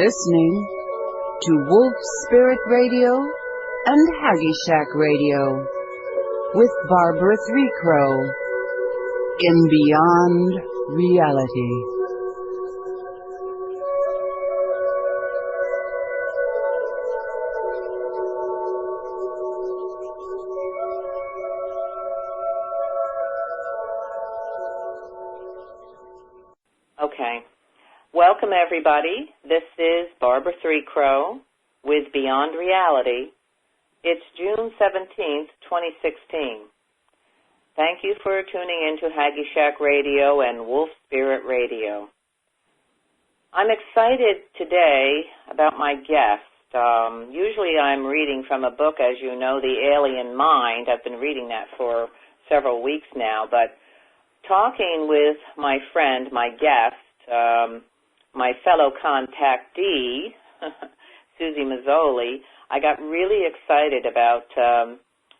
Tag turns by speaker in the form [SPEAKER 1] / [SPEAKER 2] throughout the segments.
[SPEAKER 1] listening to Wolf Spirit Radio and Haggy Shack Radio with Barbara Threecrow in Beyond Reality.
[SPEAKER 2] Okay. Welcome, everybody. This is Barbara Threecrow with Beyond Reality. It's June 17th, 2016. Thank you for tuning in to Haggy Shack Radio and Wolf Spirit Radio. I'm excited today about my guest. Usually I'm reading from a book, as you know, The Alien Mind. I've been reading that for several weeks now, but talking with my friend, my guest, my fellow contactee, Suzy Meszoly, I got really excited about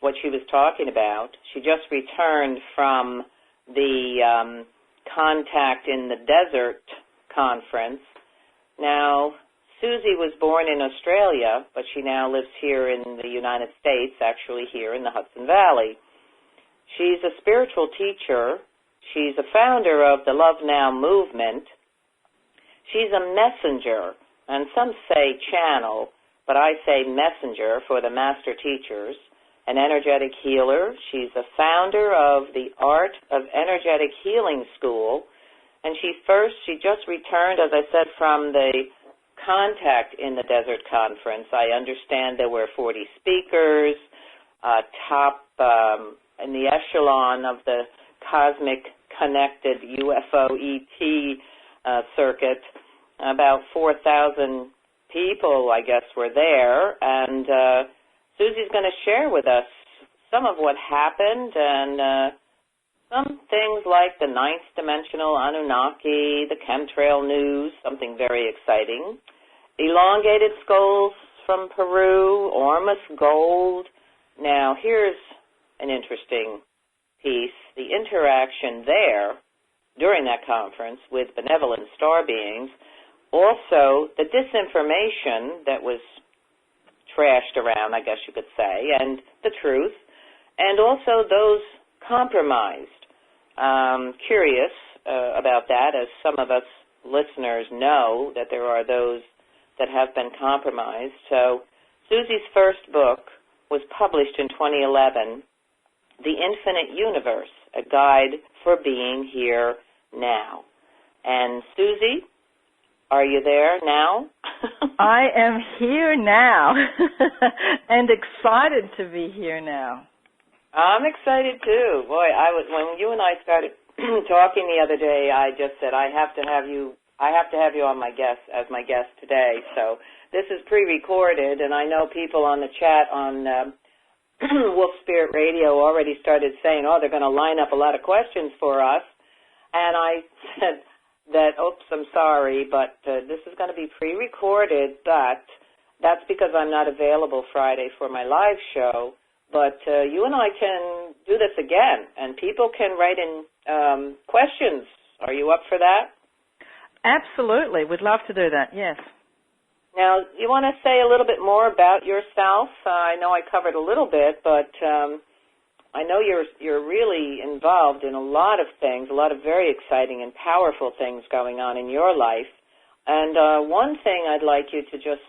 [SPEAKER 2] what she was talking about. She just returned from the Contact in the Desert conference. Now, Suzy was born in Australia, but she now lives here in the United States, actually here in the Hudson Valley. She's a spiritual teacher. She's a founder of the Love Now movement. She's a messenger, and some say channel, but I say messenger for the master teachers, an energetic healer. She's a founder of the Art of Energetic Healing School, and she just returned, as I said, from the Contact in the Desert conference. I understand there were 40 speakers, top in the echelon of the cosmic connected UFO ET circuit. About 4,000 people, I guess, were there, and Suzy's going to share with us some of what happened and some things like the ninth dimensional Anunnaki, the chemtrail news, something very exciting, elongated skulls from Peru, Ormus gold. Now, here's an interesting piece, the interaction there during that conference with benevolent star beings, also the disinformation that was trashed around, I guess you could say, and the truth, and also those compromised. Curious about that, as some of us listeners know that there are those that have been compromised. So Suzy's first book was published in 2011, The Infinite Universe, a guide for being here now. And Suzy, are you there now?
[SPEAKER 3] I am here now and excited to be here now.
[SPEAKER 2] I'm excited too. Boy, when you and I started talking the other day, I just said I have to have you on as my guest today. So this is pre-recorded, and I know people on the chat on Wolf Spirit Radio already started saying, oh, they're going to line up a lot of questions for us. And I said that, oops, I'm sorry, but this is going to be pre-recorded, but that's because I'm not available Friday for my live show. But you and I can do this again, and people can write in questions. Are you up for that?
[SPEAKER 3] Absolutely. We'd love to do that, yes.
[SPEAKER 2] Now, you want to say a little bit more about yourself? I know I covered a little bit, but I know you're really involved in a lot of things, a lot of very exciting and powerful things going on in your life. And one thing I'd like you to just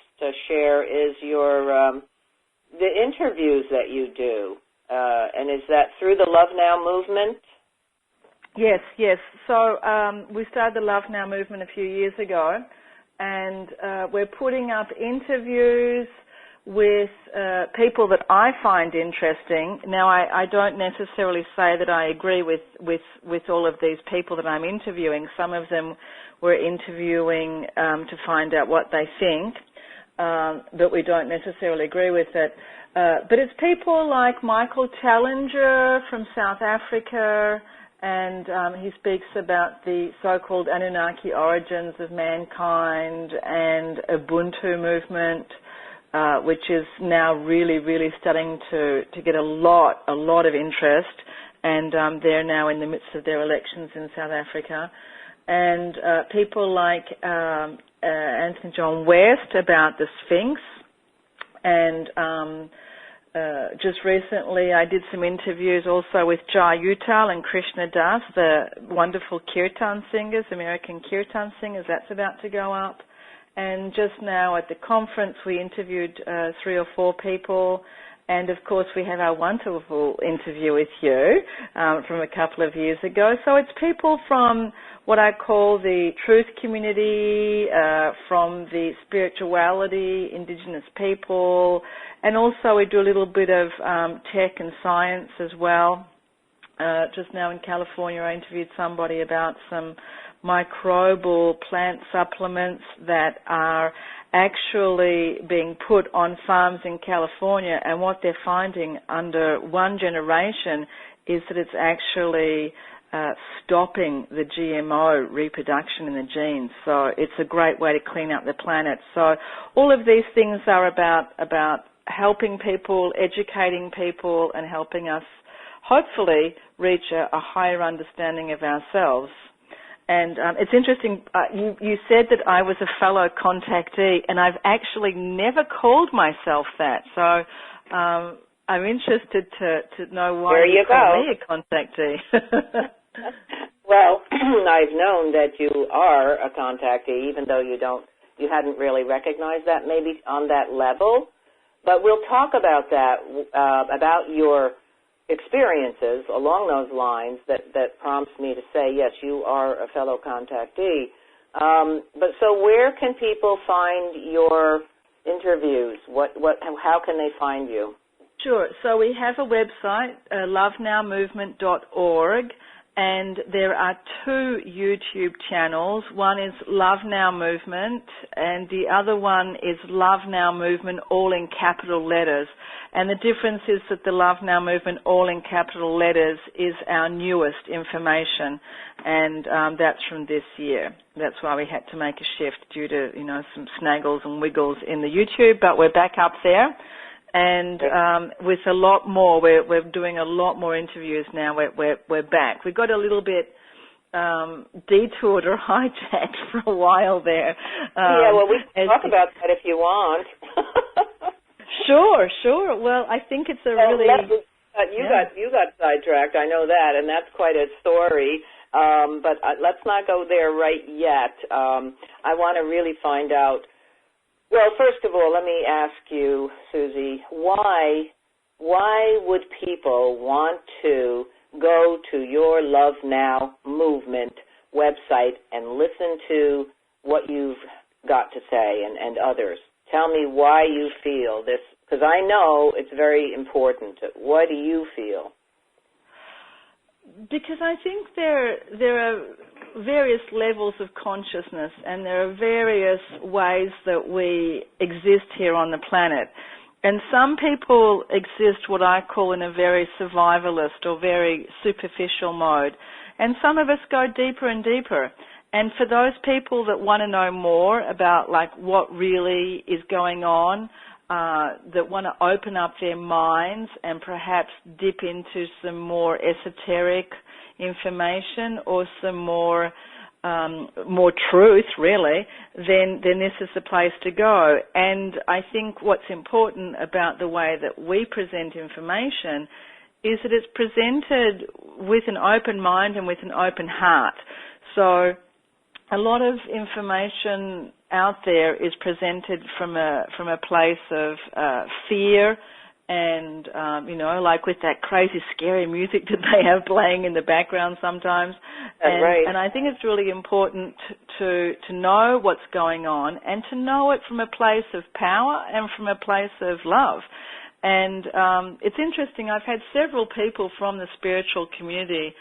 [SPEAKER 2] share is the interviews that you do. And is that through the Love Now movement?
[SPEAKER 3] Yes. So we started the Love Now movement a few years ago, and we're putting up interviews with people that I find interesting. Now, I don't necessarily say that I agree with all of these people that I'm interviewing. Some of them we're interviewing to find out what they think, but we don't necessarily agree with it. But it's people like Michael Challenger from South Africa, and he speaks about the so-called Anunnaki origins of mankind and Ubuntu movement, which is now really, really starting to get a lot of interest, and they're now in the midst of their elections in South Africa. and people like Anthony John West about the Sphinx, and just recently I did some interviews also with Jai Uttal and Krishna Das, the wonderful kirtan singers, American kirtan singers. That's about to go up. And just now at the conference we interviewed 3 or 4 people, and of course we have our wonderful interview with you from a couple of years ago. So it's people from what I call the truth community, from the spirituality, Indigenous people, and also we do a little bit of tech and science as well. Just now in California I interviewed somebody about some microbial plant supplements that are actually being put on farms in California, and what they're finding under one generation is that it's actually stopping the GMO reproduction in the genes. So it's a great way to clean up the planet. So all of these things are about helping people, educating people, and helping us hopefully reach a higher understanding of ourselves. And it's interesting, you said that I was a fellow contactee, and I've actually never called myself that. So I'm interested to know why you call me a contactee.
[SPEAKER 2] Well, I've known that you are a contactee, even though you hadn't really recognized that maybe on that level. But we'll talk about that, about your experiences along those lines that prompts me to say, yes, you are a fellow contactee. But so where can people find your interviews? How can they find you?
[SPEAKER 3] Sure. So we have a website, lovenowmovement.org, and there are 2 YouTube channels. One is Love Now Movement, and the other one is Love Now Movement, all in capital letters. And the difference is that the Love Now Movement, all in capital letters, is our newest information, and that's from this year. That's why we had to make a shift due to, some snaggles and wiggles in the YouTube, but we're back up there. And with a lot more, we're doing a lot more interviews now. We're back. We got a little bit detoured or hijacked for a while there.
[SPEAKER 2] Well, we can talk about that if you want.
[SPEAKER 3] Sure. Well, I think it's really.
[SPEAKER 2] You got sidetracked. I know that, and that's quite a story. But let's not go there right yet. I want to really find out. Well, first of all, let me ask you, Suzy, why would people want to go to your Love Now Movement website and listen to what you've got to say and others? Tell me why you feel this, because I know it's very important. Why do you feel?
[SPEAKER 3] Because I think there are various levels of consciousness, and there are various ways that we exist here on the planet. And some people exist what I call in a very survivalist or very superficial mode. And some of us go deeper and deeper. And for those people that want to know more about what really is going on, that want to open up their minds and perhaps dip into some more esoteric information or some more truth, really, then this is the place to go. And I think what's important about the way that we present information is that it's presented with an open mind and with an open heart. So a lot of information out there is presented from a place of fear and, like with that crazy, scary music that they have playing in the background sometimes.
[SPEAKER 2] Right.
[SPEAKER 3] And I think it's really important to know what's going on and to know it from a place of power and from a place of love. And it's interesting, I've had several people from the spiritual community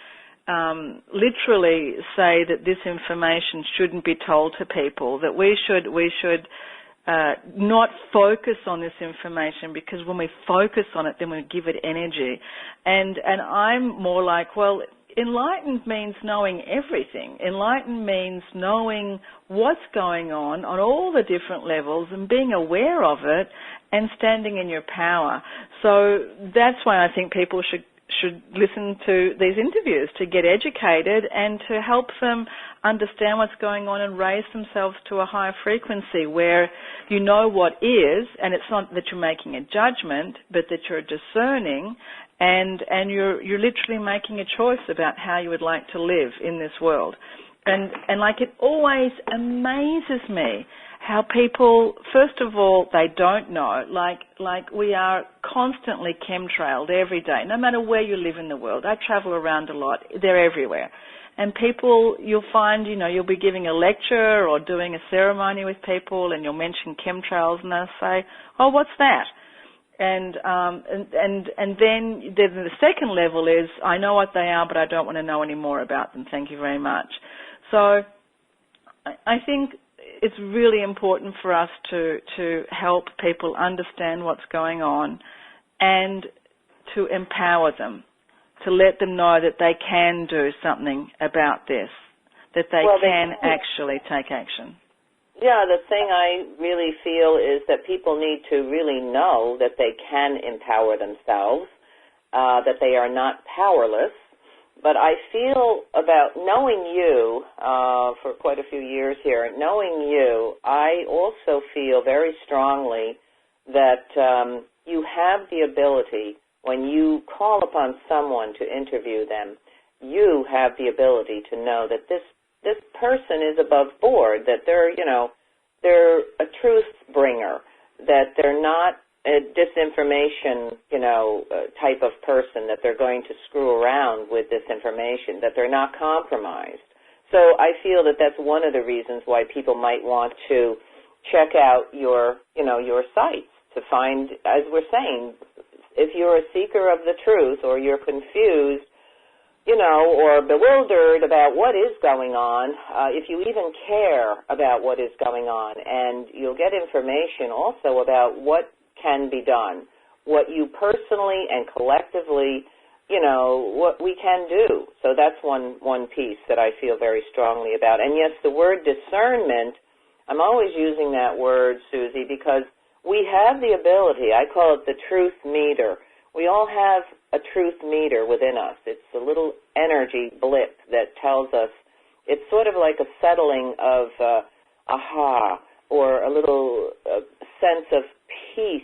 [SPEAKER 3] literally say that this information shouldn't be told to people, that we should not focus on this information, because when we focus on it, then we give it energy. And I'm more like, well, enlightened means knowing everything. Enlightened means knowing what's going on all the different levels and being aware of it and standing in your power. So that's why I think people should listen to these interviews to get educated and to help them understand what's going on and raise themselves to a higher frequency where you know what is, and it's not that you're making a judgment, but that you're discerning and you're literally making a choice about how you would like to live in this world. And like, it always amazes me how people, first of all, they don't know, like we are constantly chemtrailed every day, no matter where you live in the world. I travel around a lot. They're everywhere. And people, you'll find, you'll be giving a lecture or doing a ceremony with people and you'll mention chemtrails and they'll say, oh, what's that? And then the second level is, I know what they are, but I don't want to know any more about them. Thank you very much. So I think it's really important for us to help people understand what's going on and to empower them, to let them know that they can do something about this, that they can actually take action.
[SPEAKER 2] Yeah, the thing I really feel is that people need to really know that they can empower themselves, that they are not powerless. But I feel about knowing you for quite a few years here, knowing you, I also feel very strongly that you have the ability, when you call upon someone to interview them, you have the ability to know that this person is above board, that they're a truth bringer, that they're not a disinformation, type of person, that they're going to screw around with this information, that they're not compromised. So I feel that that's one of the reasons why people might want to check out your sites to find, as we're saying, if you're a seeker of the truth or you're confused, or bewildered about what is going on, if you even care about what is going on, and you'll get information also about what can be done, what you personally and collectively, what we can do. So that's one piece that I feel very strongly about. And yes, the word discernment, I'm always using that word, Suzy, because we have the ability, I call it the truth meter. We all have a truth meter within us. It's a little energy blip that tells us, it's sort of like a settling of aha, or a little sense of peace,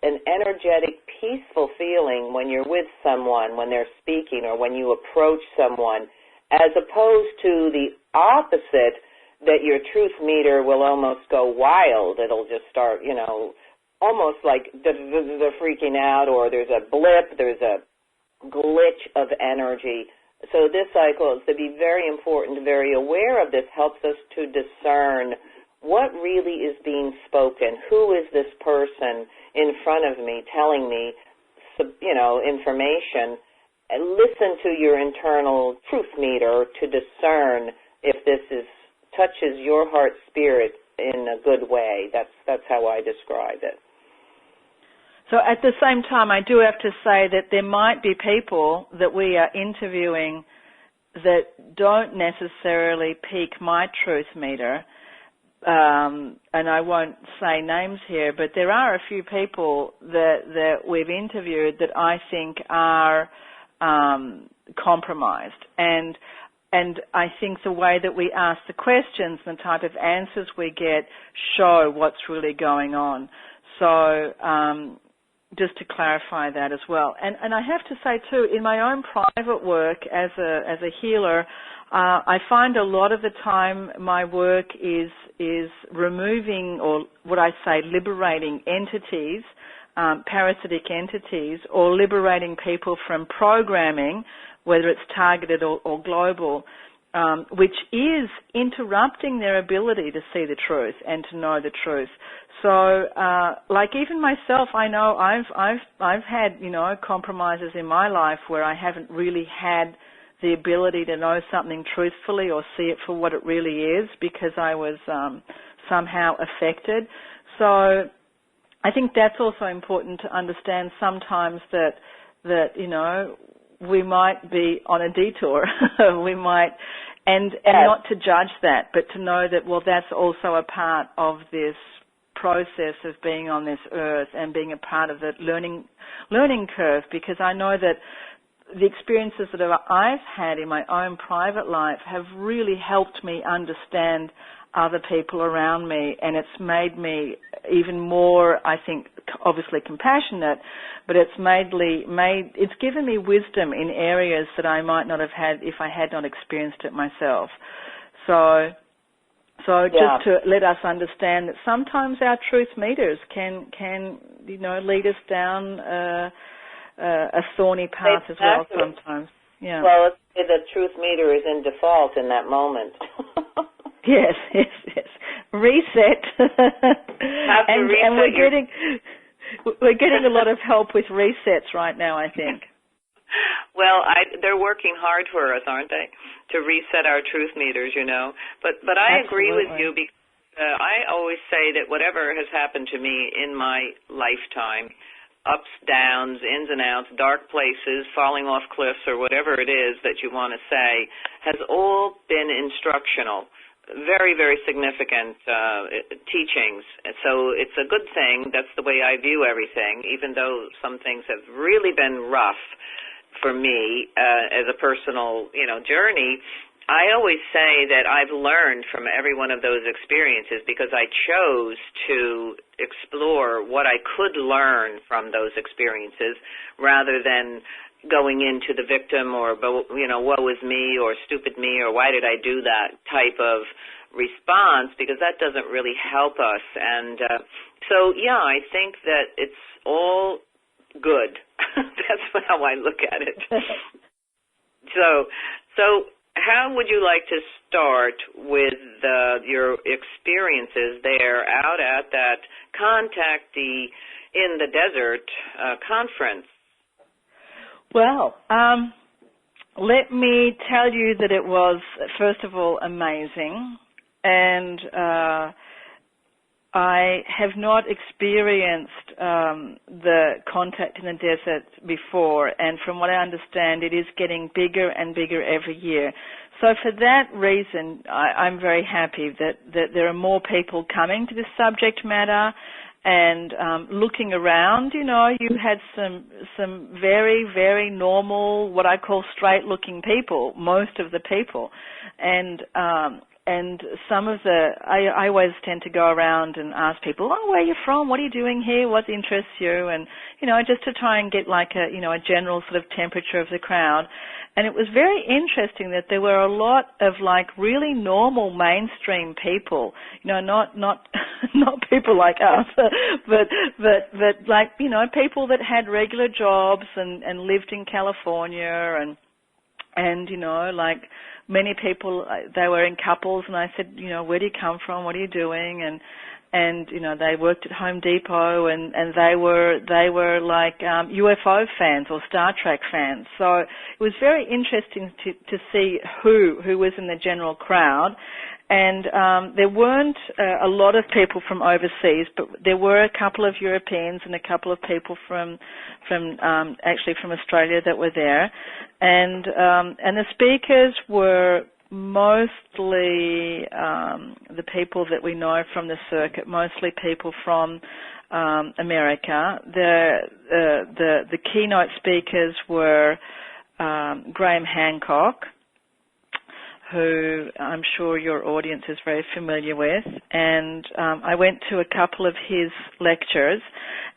[SPEAKER 2] an energetic, peaceful feeling when you're with someone, when they're speaking, or when you approach someone, as opposed to the opposite, that your truth meter will almost go wild. It'll just start, almost like they're freaking out, or there's a blip, there's a glitch of energy. So this cycle is to be very important, very aware of this, helps us to discern what really is being spoken. Who is this person in front of me telling me, information? And listen to your internal truth meter to discern if this touches your heart spirit in a good way. That's how I describe it.
[SPEAKER 3] So at the same time, I do have to say that there might be people that we are interviewing that don't necessarily pique my truth meter, and I won't say names here, but there are a few people that we've interviewed that I think are compromised. And I think the way that we ask the questions and the type of answers we get show what's really going on. So just to clarify that as well. And I have to say too, in my own private work as a healer, I find a lot of the time my work is removing, or what I say, liberating entities, parasitic entities, or liberating people from programming, whether it's targeted or global, which is interrupting their ability to see the truth and to know the truth. So, like even myself, I know I've had, compromises in my life where I haven't really had the ability to know something truthfully or see it for what it really is because I was somehow affected. So I think that's also important to understand sometimes that we might be on a detour. We might, and not to judge that, but to know that, well, that's also a part of this process of being on this earth and being a part of the learning curve, because I know that the experiences that I've had in my own private life have really helped me understand other people around me, and it's made me even more, I think, obviously compassionate, but it's it's given me wisdom in areas that I might not have had if I had not experienced it myself. So just to let us understand that sometimes our truth meters can lead us down a thorny path as well sometimes. Yeah.
[SPEAKER 2] Well, let's say the truth meter is in default in that moment.
[SPEAKER 3] Yes. Reset.
[SPEAKER 2] And
[SPEAKER 3] we're getting a lot of help with resets right now, I think.
[SPEAKER 2] Well, they're working hard for us, aren't they, to reset our truth meters, But I agree with you, because I always say that whatever has happened to me in my lifetime, ups, downs, ins and outs, dark places, falling off cliffs, or whatever it is that you want to say, has all been instructional. Very, very significant teachings. So it's a good thing. That's the way I view everything, even though some things have really been rough for me as a personal, journey. I always say that I've learned from every one of those experiences because I chose to explore what I could learn from those experiences rather than going into the victim or, woe is me or stupid me or why did I do that type of response, because that doesn't really help us. And I think that it's all good. That's how I look at it. So how would you like to start with your experiences there out at that Contactee in the Desert conference?
[SPEAKER 3] Well, let me tell you that it was, first of all, amazing, and I have not experienced the Contact in the Desert before, and from what I understand, it is getting bigger and bigger every year. So for that reason, I'm very happy that there are more people coming to this subject matter. And looking around, you had some very, very normal, what I call straight-looking people, most of the people, and some of I always tend to go around and ask people, where are you from? What are you doing here? What interests you? And just to try and get like a general sort of temperature of the crowd. And it was very interesting that there were a lot of like really normal mainstream people, not people like us, but like, people that had regular jobs and lived in California and like many people, they were in couples, and I said, where do you come from? What are you doing? And they worked at Home Depot, and they were like UFO fans or Star Trek fans. So it was very interesting to see who was in the general crowd. And there weren't a lot of people from overseas, but there were a couple of Europeans and a couple of people from Australia that were there. And the speakers were mostly the people that we know from the circuit, mostly people from America. The keynote speakers were Graham Hancock, who I'm sure your audience is very familiar with, and I went to a couple of his lectures,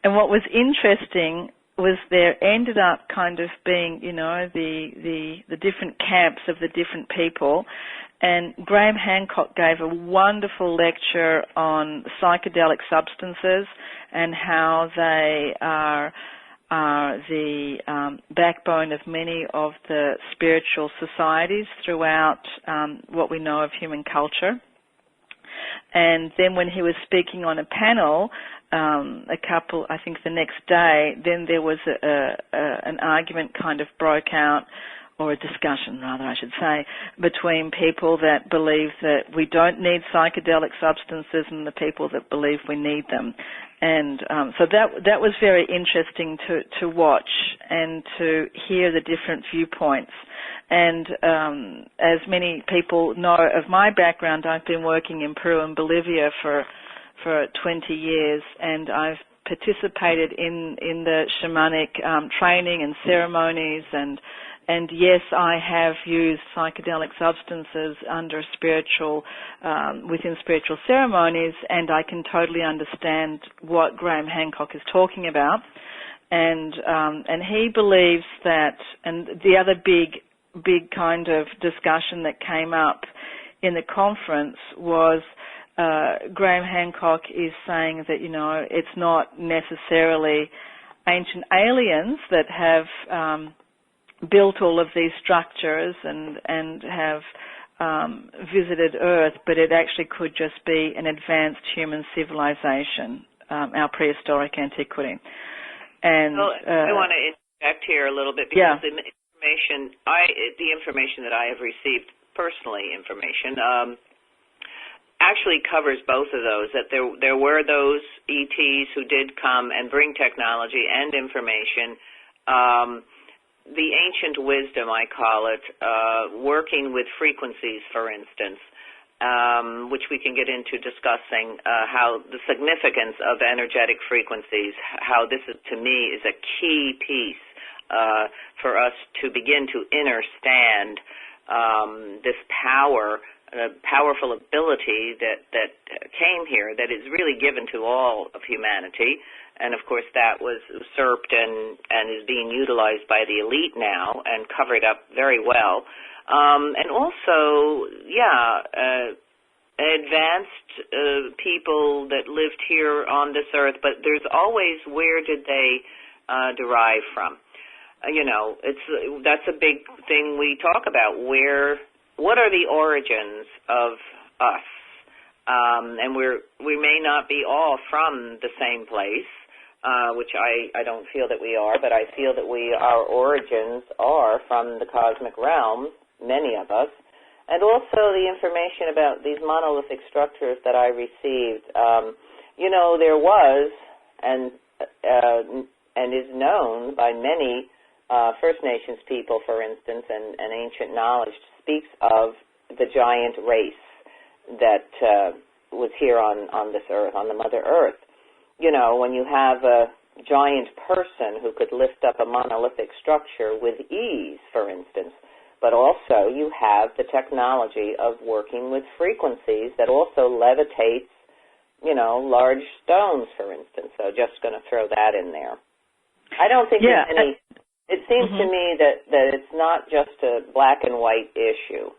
[SPEAKER 3] and what was interesting was there ended up kind of being, the different camps of the different people, and Graham Hancock gave a wonderful lecture on psychedelic substances and how they are the backbone of many of the spiritual societies throughout what we know of human culture. And then when he was speaking on a panel, I think the next day, then there was an argument kind of broke out, or a discussion rather, I should say, between people that believe that we don't need psychedelic substances and the people that believe we need them. And so that was very interesting to watch and to hear the different viewpoints. And as many people know of my background, I've been working in Peru and Bolivia for 20 years, and I've participated in the shamanic training and ceremonies, and yes, I have used psychedelic substances under within spiritual ceremonies, and I can totally understand what Graham Hancock is talking about. And he believes that, and the other big kind of discussion that came up in the conference was Graham Hancock is saying that, it's not necessarily ancient aliens that have built all of these structures and have visited Earth, but it actually could just be an advanced human civilization, our prehistoric antiquity. And
[SPEAKER 2] I want to interject here a little bit because the information that I have received, personally actually covers both of those, that there were those ETs who did come and bring technology and information, the ancient wisdom, I call it, working with frequencies, for instance, which we can get into discussing how the significance of energetic frequencies, how this is, to me, is a key piece for us to begin to understand this powerful ability that came here, that is really given to all of humanity. And, of course, that was usurped and is being utilized by the elite now and covered up very well. And also, advanced people that lived here on this earth, but there's always where did they derive from. That's a big thing we talk about. What are the origins of us? And we may not be all from the same place, which I don't feel that we are, but I feel that our origins are from the cosmic realm, many of us. And also the information about these monolithic structures that I received. There was and is known by many First Nations people, for instance, and ancient knowledge speaks of the giant race that was here on this earth, on the Mother Earth. When you have a giant person who could lift up a monolithic structure with ease, for instance, but also you have the technology of working with frequencies that also levitates, large stones, for instance. So just going to throw that in there. I don't think there's any... It seems to me that it's not just a black and white issue.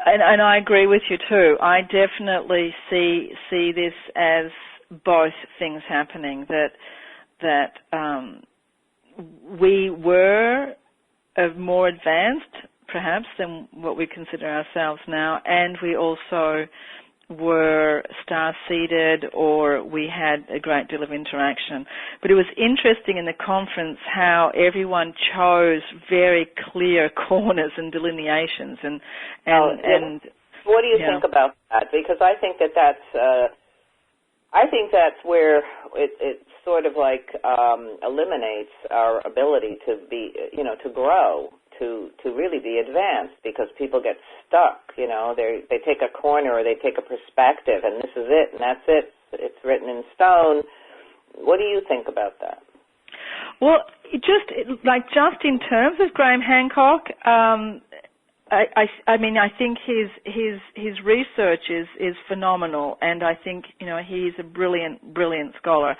[SPEAKER 3] And I agree with you too. I definitely see this as both things happening. That we were more advanced, perhaps, than what we consider ourselves now, and we also were star-seeded, or we had a great deal of interaction. But it was interesting in the conference how everyone chose very clear corners and delineations. And
[SPEAKER 2] what do you think about that? Because I think that's where it sort of like eliminates our ability to be, to grow, to really be advanced, because people get stuck, they take a corner or they take a perspective, and this is it, and that's it. It's written in stone. What do you think about that?
[SPEAKER 3] Well, just in terms of Graham Hancock, I think his research is phenomenal, and I think he's a brilliant scholar.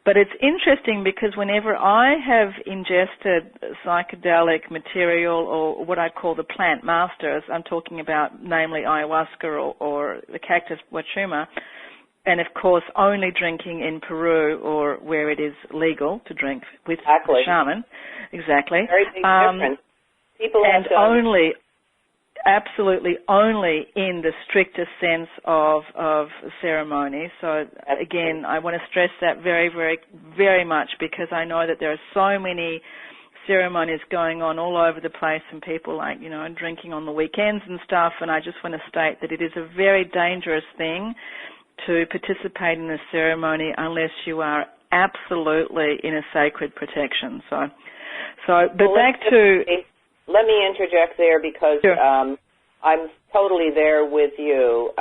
[SPEAKER 3] But it's interesting because whenever I have ingested psychedelic material, or what I call the plant masters, I'm talking about namely ayahuasca or the cactus huachuma, and of course only drinking in Peru or where it is legal to drink with a shaman. Exactly.
[SPEAKER 2] Very big difference. People
[SPEAKER 3] and absolutely only in the strictest sense of ceremony. So again, I want to stress that very, very, very much, because I know that there are so many ceremonies going on all over the place, and people drinking on the weekends and stuff, and I just want to state that it is a very dangerous thing to participate in a ceremony unless you are absolutely in a sacred protection.
[SPEAKER 2] Let me interject there, because
[SPEAKER 3] sure.
[SPEAKER 2] I'm totally there with you.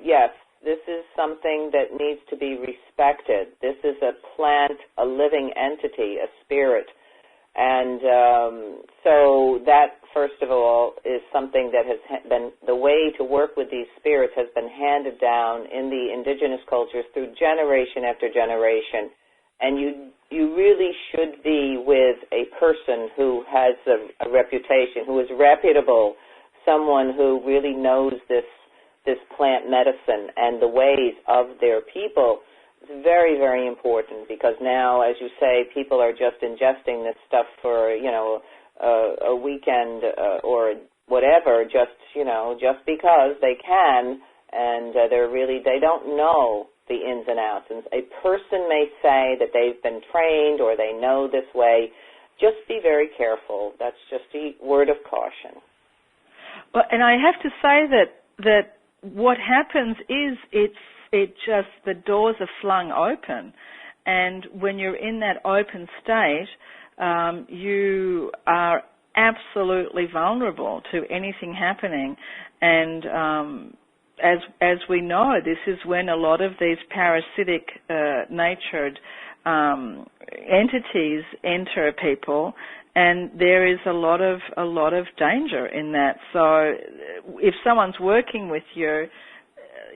[SPEAKER 2] Yes, This is something that needs to be respected. This is a plant, a living entity, a spirit. And so that, first of all, is something that has been, the way to work with these spirits has been handed down in the indigenous cultures through generation after generation. And you really should be with a person who has a reputation, who is reputable, someone who really knows this plant medicine and the ways of their people. It's very, very important, because now, as you say, people are just ingesting this stuff for, a weekend or whatever, just because they can, and they don't know the ins and outs. And a person may say that they've been trained or they know this way. Just be very careful. That's just a word of caution.
[SPEAKER 3] Well, and I have to say that what happens is the doors are flung open, and when you're in that open state, you are absolutely vulnerable to anything happening. And as we know, this is when a lot of these parasitic natured entities enter people, and there is a lot of danger in that. So if someone's working with you,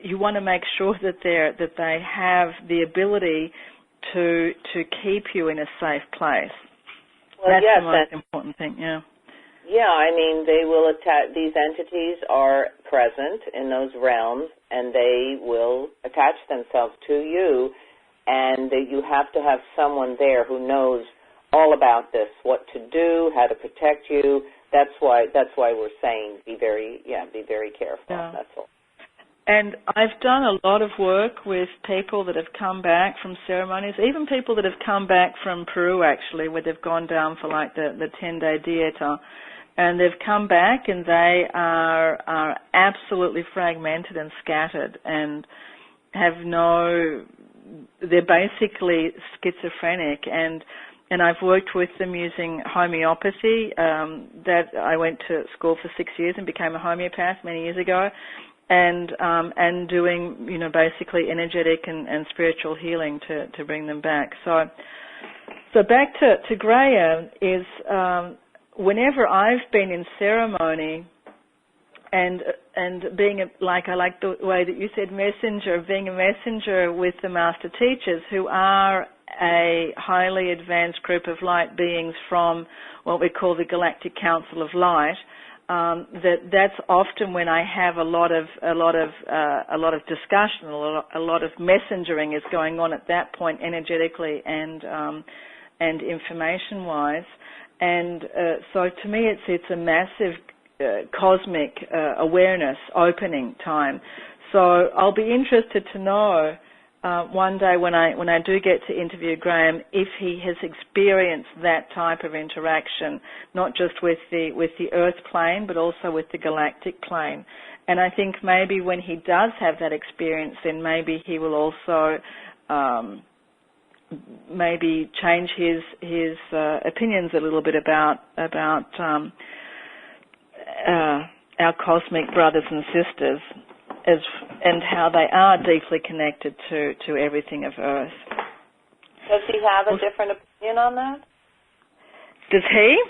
[SPEAKER 3] you want to make sure that they have the ability to keep you in a safe place.
[SPEAKER 2] Well,
[SPEAKER 3] that's
[SPEAKER 2] yes,
[SPEAKER 3] the most important thing. Yeah.
[SPEAKER 2] Yeah, I mean, they will attach. These entities are present in those realms, and they will attach themselves to you. And you have to have someone there who knows all about this, what to do, how to protect you. That's why we're saying be very careful.
[SPEAKER 3] Yeah.
[SPEAKER 2] That's all.
[SPEAKER 3] And I've done a lot of work with people that have come back from ceremonies, even people that have come back from Peru, actually, where they've gone down for like the 10-day dieta. And they've come back and they are absolutely fragmented and scattered and they're basically schizophrenic. And I've worked with them using homeopathy. That I went to school for 6 years and became a homeopath many years ago. And doing, basically energetic and spiritual healing to bring them back. So back to Graham is, whenever I've been in ceremony and being I like the way that you said being a messenger with the master teachers, who are a highly advanced group of light beings from what we call the Galactic Council of Light. That's often when I have a lot of discussion, a lot of messengering is going on at that point, energetically and information wise. And so to me, it's a massive cosmic awareness opening time. So I'll be interested to know one day when I do get to interview Graham, if he has experienced that type of interaction, not just with the Earth plane, but also with the galactic plane. And I think maybe when he does have that experience, then maybe he will also maybe change his opinions a little bit about our cosmic brothers and sisters, and how they are deeply connected to everything of Earth.
[SPEAKER 2] Does he have a different opinion on that?
[SPEAKER 3] Does he?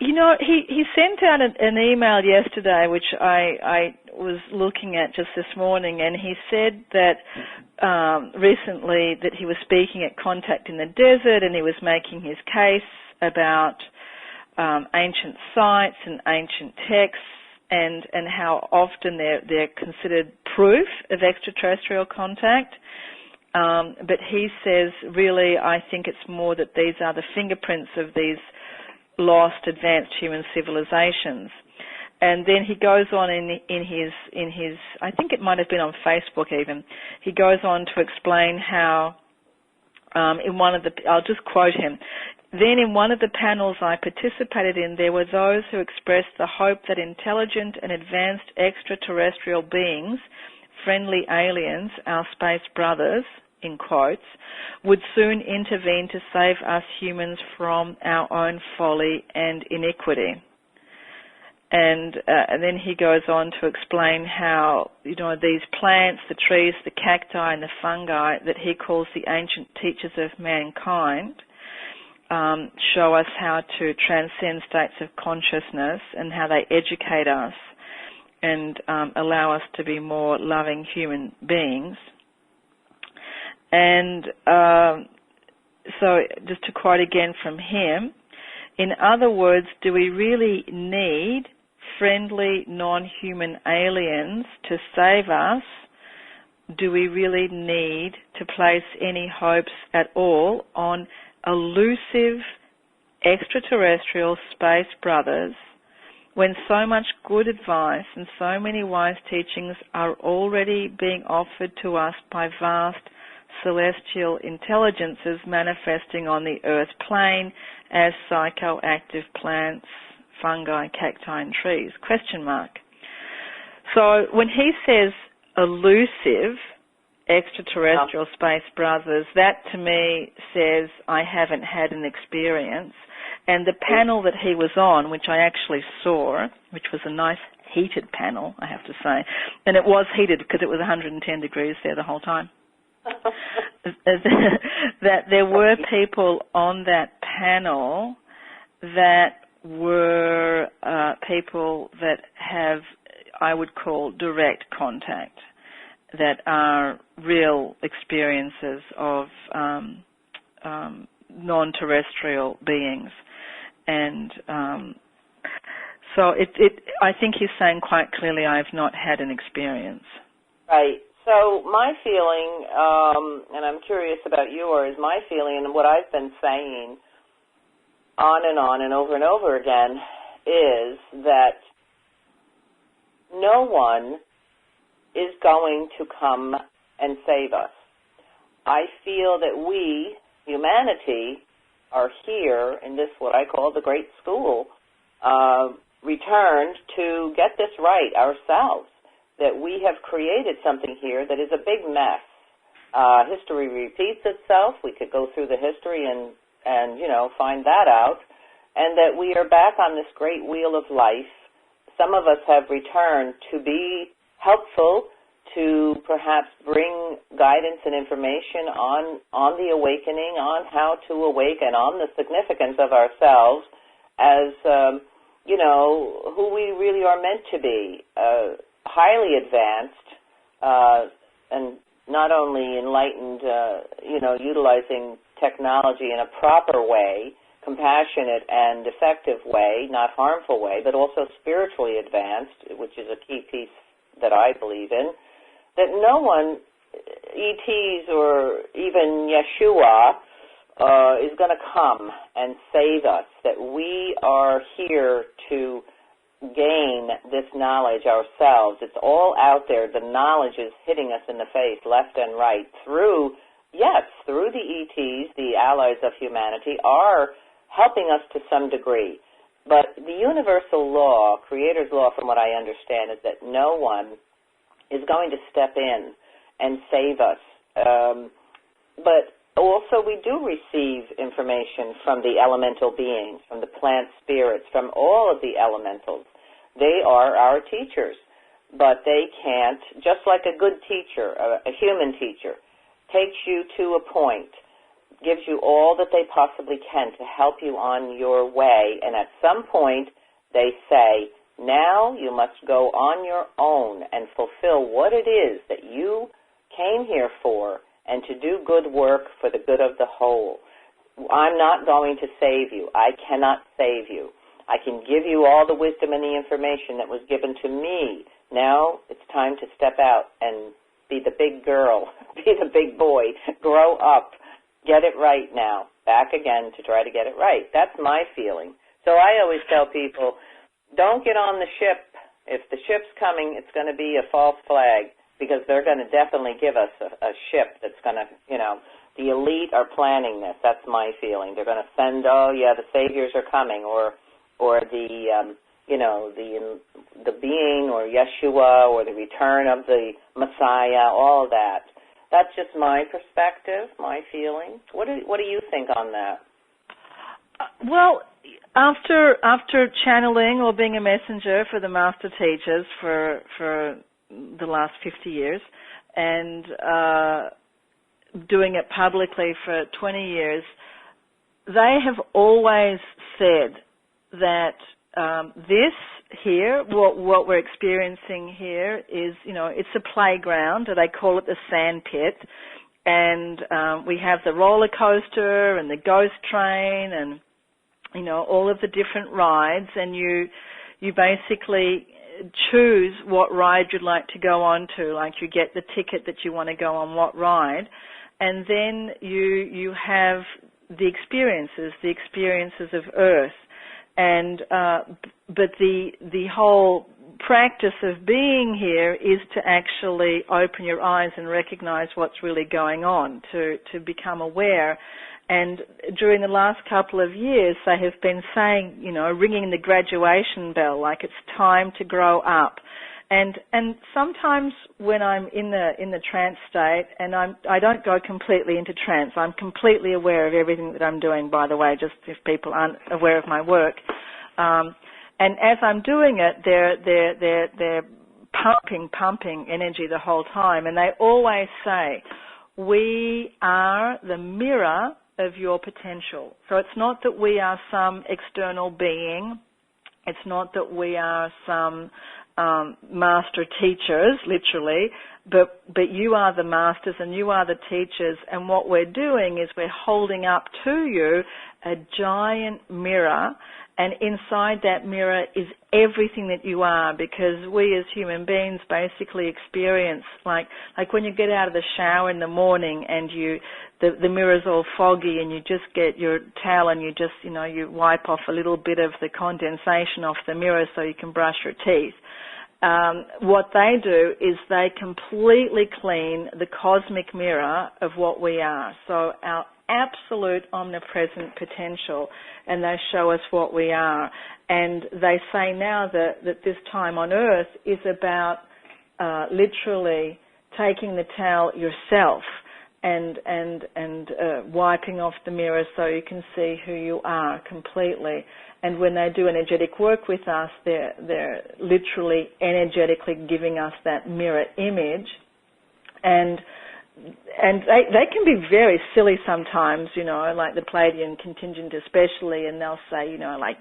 [SPEAKER 3] He sent out an email yesterday, which I was looking at just this morning, and he said that recently that he was speaking at Contact in the Desert, and he was making his case about ancient sites and ancient texts, and how often they're considered proof of extraterrestrial contact. But he says, really, I think it's more that these are the fingerprints of these lost advanced human civilizations. And then he goes on in his I think it might have been on Facebook even, he goes on to explain how in one of the, I'll just quote him, "Then in one of the panels I participated in, there were those who expressed the hope that intelligent and advanced extraterrestrial beings, friendly aliens, our space brothers," in quotes, "would soon intervene to save us humans from our own folly and iniquity." And then he goes on to explain how, these plants, the trees, the cacti and the fungi that he calls the ancient teachers of mankind show us how to transcend states of consciousness and how they educate us and allow us to be more loving human beings. And so just to quote again from him, in other words, do we really need friendly, non-human aliens to save us? Do we really need to place any hopes at all on elusive extraterrestrial space brothers when so much good advice and so many wise teachings are already being offered to us by vast celestial intelligences manifesting on the Earth plane as psychoactive plants, fungi, cacti and trees? ? So when he says elusive extraterrestrial space brothers, that to me says I haven't had an experience. And the panel that he was on, which I actually saw, which was a nice heated panel, I have to say, and it was heated because it was 110 degrees there the whole time, that there were people on that panel that were people that have, I would call, direct contact, that are real experiences of non-terrestrial beings. And so I think he's saying quite clearly, I've not had an experience.
[SPEAKER 2] Right. So my feeling, and I'm curious about yours, my feeling and what I've been saying on and over again is that no one is going to come and save us. I feel that we, humanity, are here in this, what I call the great school, returned to get this right ourselves, that we have created something here that is a big mess. History repeats itself. We could go through the history and find that out, and that we are back on this great wheel of life. Some of us have returned to be helpful, to perhaps bring guidance and information on the awakening, on how to awaken, on the significance of ourselves as, who we really are meant to be, highly advanced, and not only enlightened, utilizing technology in a proper way, compassionate and effective way, not harmful way, but also spiritually advanced, which is a key piece that I believe in, that no one, ETs or even Yeshua, is going to come and save us, that we are here to gain this knowledge ourselves. It's all out there. The knowledge is hitting us in the face, left and right, through the ETs, the allies of humanity, are helping us to some degree. But the universal law, Creator's law, from what I understand, is that no one is going to step in and save us. But also we do receive information from the elemental beings, from the plant spirits, from all of the elementals. They are our teachers, but they can't, just like a good teacher, a human teacher, takes you to a point, gives you all that they possibly can to help you on your way, and at some point they say, now you must go on your own and fulfill what it is that you came here for, and to do good work for the good of the whole. I'm not going to save you. I cannot save you. I can give you all the wisdom and the information that was given to me. Now it's time to step out and be the big girl, be the big boy, grow up, get it right now, back again to try to get it right. That's my feeling. So I always tell people, don't get on the ship. If the ship's coming, it's going to be a false flag, because they're going to definitely give us a ship that's going to, the elite are planning this. That's my feeling. They're going to send, the saviors are coming, or the being, or Yeshua, or the return of the Messiah, all of that. That's just my perspective, my feeling. What do you think on that?
[SPEAKER 3] Well, after channeling or being a messenger for the master teachers for the last 50 years and doing it publicly for 20 years, they have always said that this here, what we're experiencing here is, it's a playground. They call it the sand pit. And we have the roller coaster and the ghost train and, all of the different rides. And you basically choose what ride you'd like to go on to. Like you get the ticket that you want to go on what ride. And then you have the experiences of Earth. And but the whole practice of being here is to actually open your eyes and recognize what's really going on, to become aware. And during the last couple of years, they have been saying, ringing the graduation bell, like it's time to grow up. And sometimes when I'm in the trance state, and I don't go completely into trance, I'm completely aware of everything that I'm doing, by the way, just if people aren't aware of my work. And as I'm doing it, they're pumping energy the whole time. And they always say, we are the mirror of your potential. So it's not that we are some external being. It's not that we are some master teachers, literally, but you are the masters and you are the teachers. And what we're doing is we're holding up to you a giant mirror, and inside that mirror is everything that you are, because we as human beings basically experience, like when you get out of the shower in the morning and the mirror's all foggy and you just get your towel and you just, you wipe off a little bit of the condensation off the mirror so you can brush your teeth. What they do is they completely clean the cosmic mirror of what we are. So our absolute omnipresent potential, and they show us what we are. And they say now that this time on Earth is about literally taking the towel yourself and wiping off the mirror so you can see who you are completely. And when they do energetic work with us, they're literally energetically giving us that mirror image. And they can be very silly sometimes, like the Palladian contingent especially, and they'll say, like,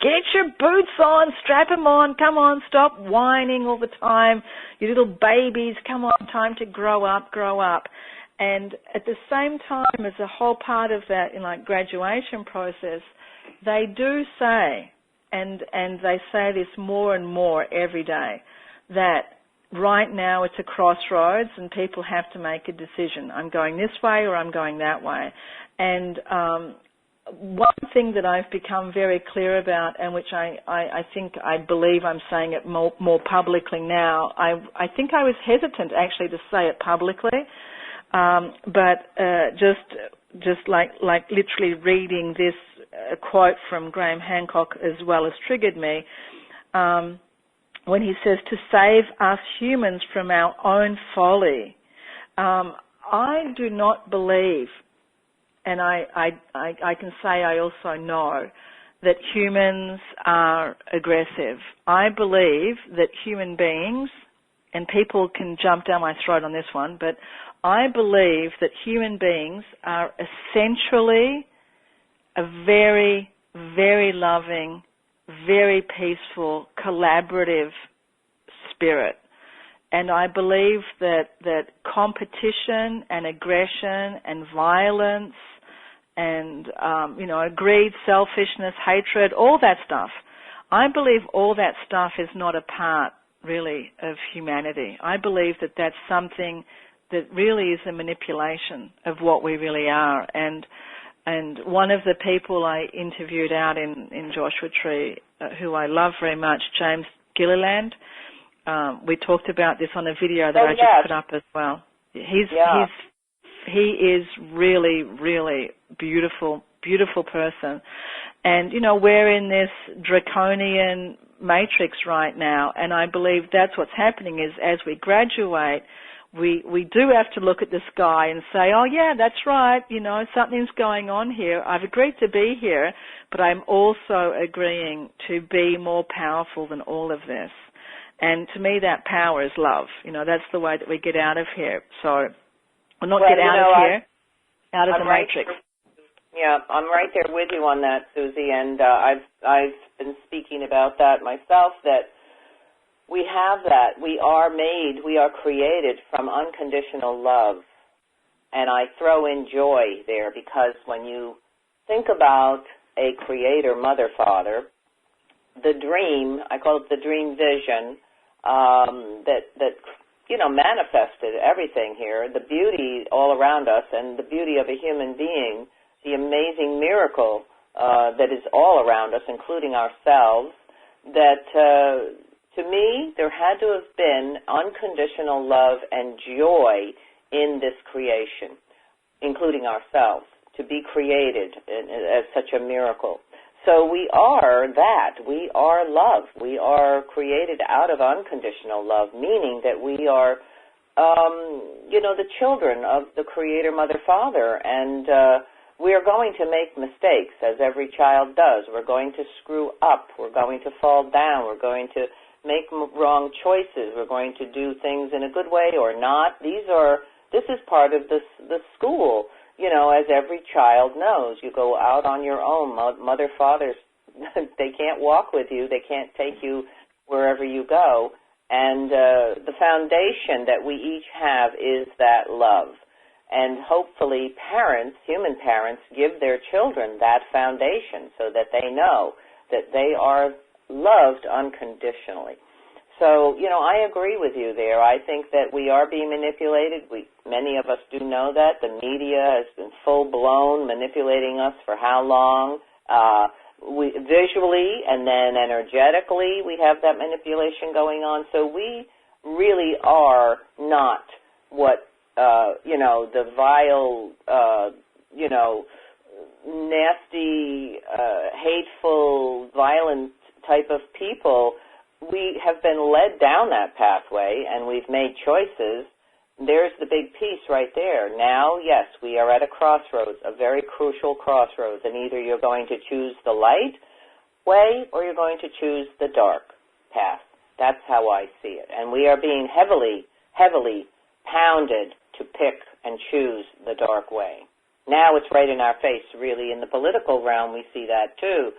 [SPEAKER 3] get your boots on, strap them on, come on, stop whining all the time, you little babies, come on, time to grow up. And at the same time as a whole part of that, graduation process, they do say, and they say this more and more every day, that right now it's a crossroads and people have to make a decision. I'm going this way or I'm going that way. And one thing that I've become very clear about, and which I believe I'm saying it more publicly now, I think I was hesitant actually to say it publicly, but just like literally reading this quote from Graham Hancock as well as triggered me, when he says to save us humans from our own folly. I do not believe, and I can say I also know, that humans are aggressive. I believe that human beings, and people can jump down my throat on this one, but I believe that human beings are essentially a very, very loving, very peaceful, collaborative spirit. And I believe that competition and aggression and violence and, greed, selfishness, hatred, all that stuff, I believe all that stuff is not a part, really, of humanity. I believe that that's something that really is a manipulation of what we really are. And one of the people I interviewed out in Joshua Tree, who I love very much, James Gilliland, we talked about this on a video that I just put up as well. He is really, really beautiful person. And, we're in this draconian matrix right now, and I believe that's what's happening is as we graduate, we do have to look at the sky and say, oh yeah, that's right, something's going on here. I've agreed to be here, but I'm also agreeing to be more powerful than all of this. And to me, that power is love. That's the way that we get out of here. So, get out of here, out of the matrix.
[SPEAKER 2] Yeah, I'm right there with you on that, Suzy, and I've been speaking about that myself, that we have that. We are made, we are created from unconditional love. And I throw in joy there, because when you think about a creator, mother, father, the dream, I call it the dream vision, that manifested everything here, the beauty all around us and the beauty of a human being, the amazing miracle that is all around us, including ourselves, that to me, there had to have been unconditional love and joy in this creation, including ourselves, to be created as such a miracle. So we are that. We are love. We are created out of unconditional love, meaning that we are, the children of the Creator, Mother, Father, and we are going to make mistakes, as every child does. We're going to screw up. We're going to fall down. We're going to make wrong choices. We're going to do things in a good way or not. This is part of the school, as every child knows. You go out on your own. Mother, fathers, they can't walk with you. They can't take you wherever you go. And the foundation that we each have is that love. And hopefully parents, human parents, give their children that foundation so that they know that they are loved unconditionally. So, I agree with you there. I think that we are being manipulated. Many of us do know that. The media has been full-blown manipulating us for how long? Visually and then energetically, we have that manipulation going on. So we really are not what, the vile, nasty, hateful, violent type of people. We have been led down that pathway, and we've made choices. There's the big piece right there. Now, yes, we are at a crossroads, a very crucial crossroads, and either you're going to choose the light way or you're going to choose the dark path. That's how I see it. And we are being heavily, heavily pounded to pick and choose the dark way. Now it's right in our face, really. In the political realm, we see that too.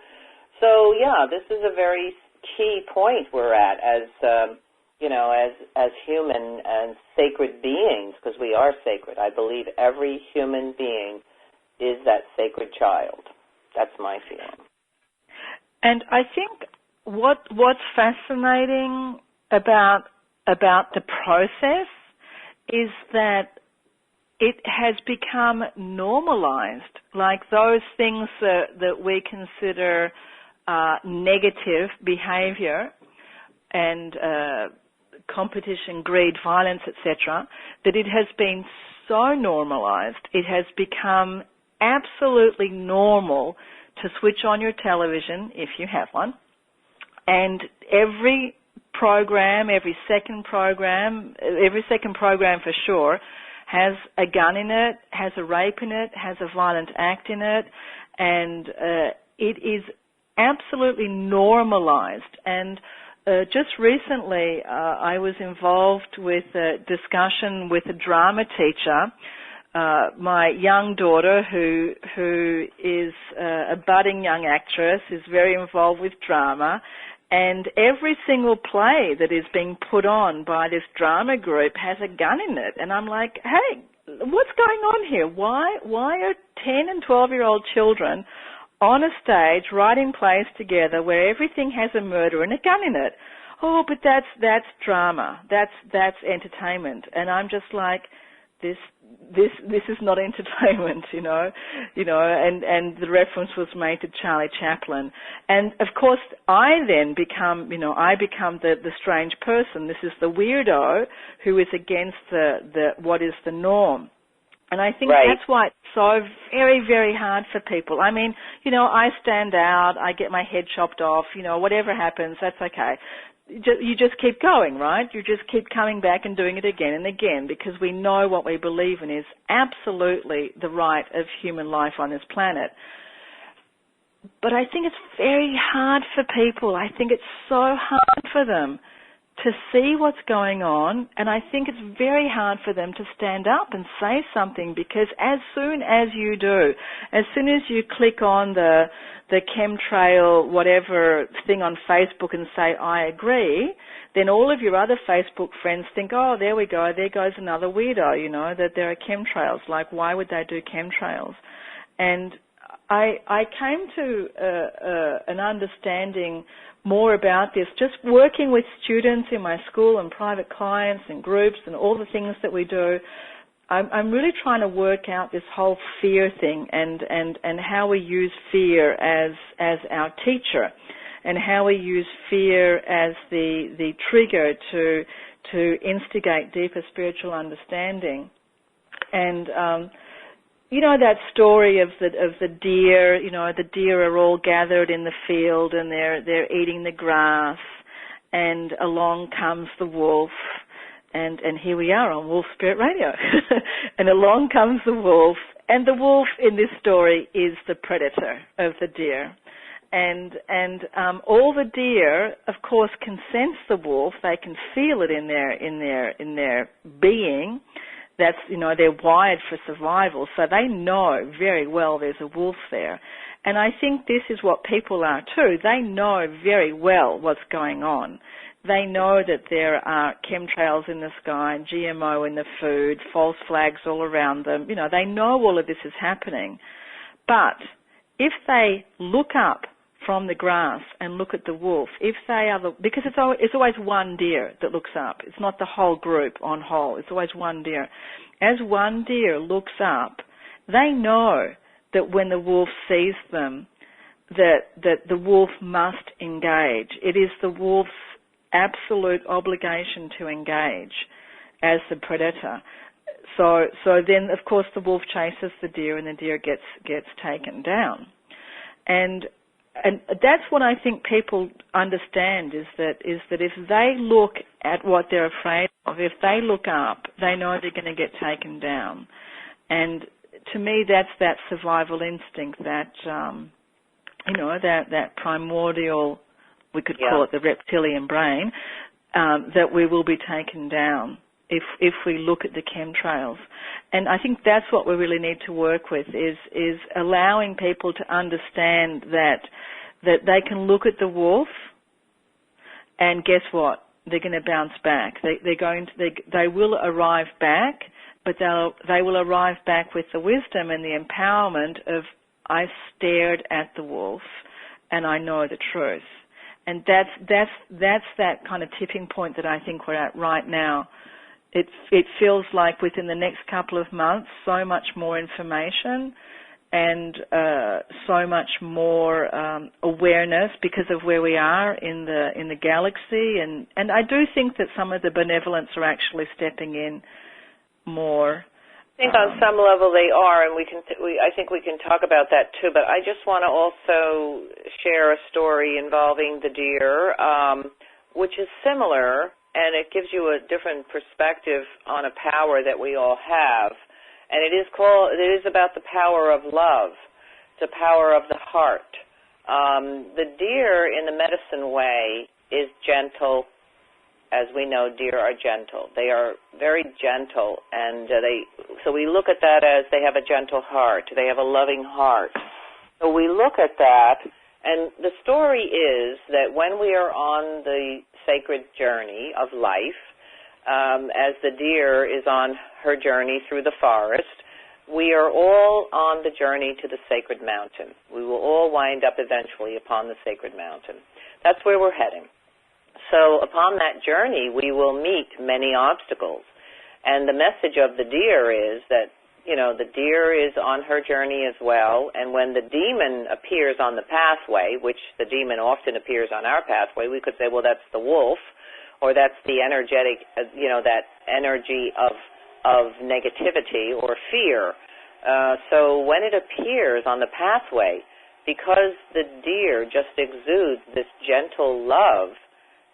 [SPEAKER 2] So, yeah, this is a very key point we're at as human and sacred beings, because we are sacred. I believe every human being is that sacred child. That's my feeling.
[SPEAKER 3] And I think what's fascinating about the process is that it has become normalized, like those things that we consider negative behavior and competition, greed, violence, etc., that it has been so normalized, it has become absolutely normal to switch on your television, if you have one, and every second program for sure, has a gun in it, has a rape in it, has a violent act in it, and it is absolutely normalized. And just recently, I was involved with a discussion with a drama teacher. My young daughter, who is a budding young actress, is very involved with drama, and every single play that is being put on by this drama group has a gun in it. And I'm like, hey, what's going on here? Why are 10 and 12-year-old children on a stage writing plays together where everything has a murder and a gun in it? Oh, but that's drama. That's entertainment. And I'm just like, this is not entertainment, and the reference was made to Charlie Chaplin. And of course I then become the strange person. This is the weirdo who is against the what is the norm. And I think that's why it's so very, very hard for people. I mean, I stand out, I get my head chopped off, whatever happens, that's okay. you just keep going, right? You just keep coming back and doing it again and again, because we know what we believe in is absolutely the right of human life on this planet. But I think it's very hard for people. I think it's so hard for them to see what's going on, and I think it's very hard for them to stand up and say something, because as soon as you do, as soon as you click on the chemtrail whatever thing on Facebook and say, I agree, then all of your other Facebook friends think, oh, there we go, there goes another weirdo, you know, that there are chemtrails. Like, why would they do chemtrails? And I came to an understanding more about this, just working with students in my school and private clients and groups and all the things that we do. I'm really trying to work out this whole fear thing and how we use fear as our teacher, and how we use fear as the trigger to instigate deeper spiritual understanding. And you know that story of the deer, you know, the deer are all gathered in the field and they're eating the grass, and along comes the wolf, and here we are on Wolf Spirit Radio. And along comes the wolf, and the wolf in this story is the predator of the deer. And all the deer, of course, can sense the wolf. They can feel it in their being. That's, you know, they're wired for survival, so they know very well there's a wolf there. And I think this is what people are too. They know very well what's going on. They know that there are chemtrails in the sky, GMO in the food, false flags all around them. You know, they know all of this is happening. But if they look up from the grass and look at the wolf, if they are because it's always one deer that looks up. It's not the whole group on whole. It's always one deer. As one deer looks up, they know that when the wolf sees them, that the wolf must engage. It is the wolf's absolute obligation to engage as the predator. So then, of course, the wolf chases the deer, and the deer gets taken down. And that's what I think people understand, is that if they look at what they're afraid of, if they look up, they know they're going to get taken down. And to me, that's that survival instinct, that that primordial, we could call it the reptilian brain, that we will be taken down if we look at the chemtrails. And I think that's what we really need to work with, is allowing people to understand that they can look at the wolf, and guess what? They're going to bounce back. They will arrive back, but they will arrive back with the wisdom and the empowerment of, I stared at the wolf and I know the truth. And that's that kind of tipping point that I think we're at right now. It feels like within the next couple of months, so much more information and so much more awareness because of where we are in the galaxy, and I do think that some of the benevolence are actually stepping in more.
[SPEAKER 2] I think on some level they are, and I think we can talk about that too. But I just want to also share a story involving the deer, which is similar, and it gives you a different perspective on a power that we all have. And it is about the power of love, the power of the heart. The deer, in the medicine way, is gentle. As we know, deer are gentle. They are very gentle, and so we look at that as they have a gentle heart. They have a loving heart. So we look at that, and the story is that when we are on the sacred journey of life, as the deer is on her journey through the forest, we are all on the journey to the sacred mountain. We will all wind up eventually upon the sacred mountain. That's where we're heading. So upon that journey, we will meet many obstacles. And the message of the deer is that, the deer is on her journey as well. And when the demon appears on the pathway, which the demon often appears on our pathway, we could say, well, that's the wolf, or that's the energetic, that energy of negativity or fear. So when it appears on the pathway, because the deer just exudes this gentle love,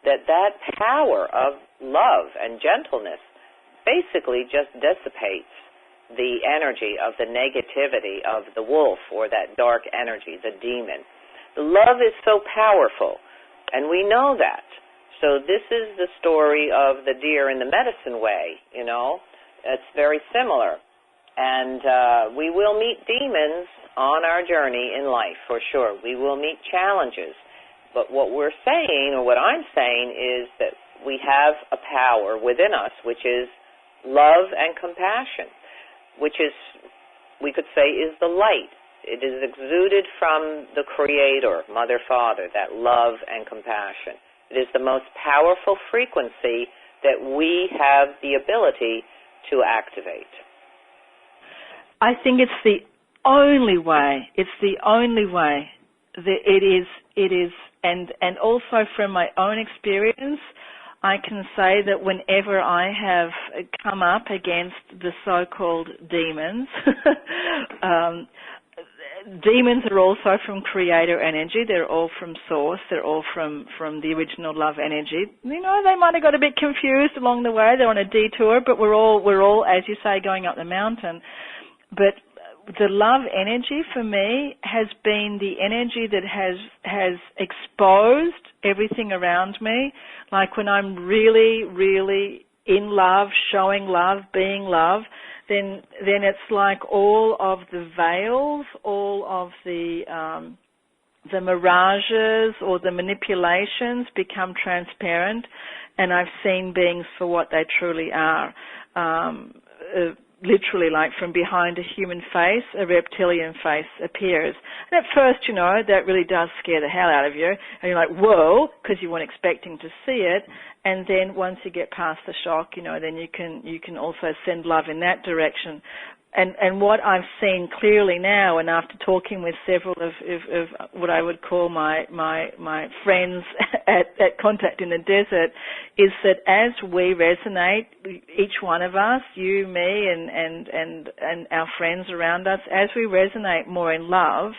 [SPEAKER 2] that power of love and gentleness basically just dissipates the energy of the negativity of the wolf or that dark energy, the demon. The love is so powerful, and we know that. So this is the story of the deer in the medicine way, you know. It's very similar. And we will meet demons on our journey in life, for sure. We will meet challenges. But what we're saying, or what I'm saying, is that we have a power within us, which is love and compassion, which is, we could say, is the light. It is exuded from the Creator, Mother, Father, that love and compassion. It is the most powerful frequency that we have the ability to activate.
[SPEAKER 3] I think it's the only way. It's the only way that it is, and also from my own experience, I can say that whenever I have come up against the so-called demons, demons are also from Creator energy. They're all from Source. They're all from the original love energy. You know, they might have got a bit confused along the way. They're on a detour, but we're all, as you say, going up the mountain. But the love energy for me has been the energy that has exposed everything around me. Like when I'm really, really in love, showing love, being love, then it's like all of the veils, all of the mirages or the manipulations become transparent, and I've seen beings for what they truly are. Literally, like from behind a human face, a reptilian face appears. And at first, you know, that really does scare the hell out of you. And you're like, whoa, because you weren't expecting to see it. And then once you get past the shock, you know, then you can also send love in that direction. And what I've seen clearly now, and after talking with several of what I would call my friends at Contact in the Desert, is that as we resonate, each one of us, you, me, and our friends around us, as we resonate more in love,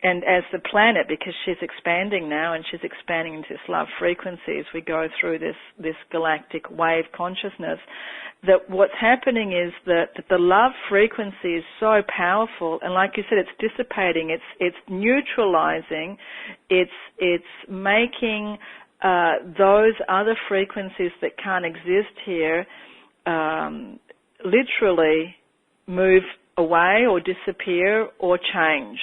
[SPEAKER 3] and as the planet, because she's expanding now and she's expanding into this love frequency as we go through this galactic wave consciousness, that what's happening is that the love frequency is so powerful, and like you said, it's dissipating, it's neutralizing, it's making those other frequencies that can't exist here literally move away or disappear or change.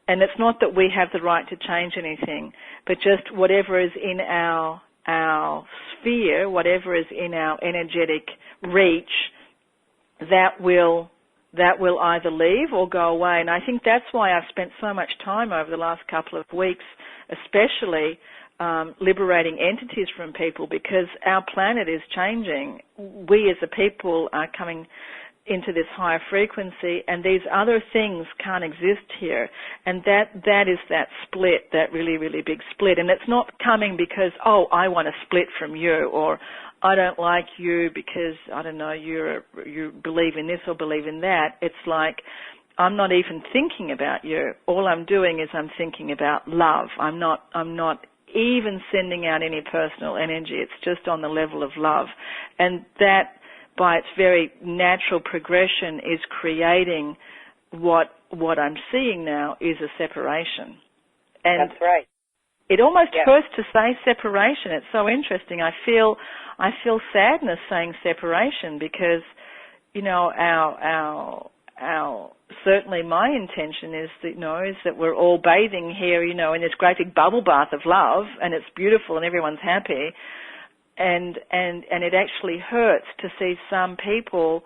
[SPEAKER 3] And it's not that we have the right to change anything, but just whatever is in our sphere, whatever is in our energetic reach, that will either leave or go away. And I think that's why I've spent so much time over the last couple of weeks, especially liberating entities from people, because our planet is changing. We as a people are coming into this higher frequency, and these other things can't exist here. And that is that split, that really, really big split. And it's not coming because, oh, I want to split from you, or I don't like you because, I don't know, you believe in this or believe in that. It's like, I'm not even thinking about you. All I'm doing is I'm thinking about love. I'm not even sending out any personal energy. It's just on the level of love. And that, by its very natural progression, is creating what I'm seeing now is a separation. And
[SPEAKER 2] that's right.
[SPEAKER 3] It almost hurts to say separation. It's so interesting. I feel sadness saying separation because, you know, our certainly my intention is that we're all bathing here, you know, in this great big bubble bath of love, and it's beautiful and everyone's happy. And it actually hurts to see some people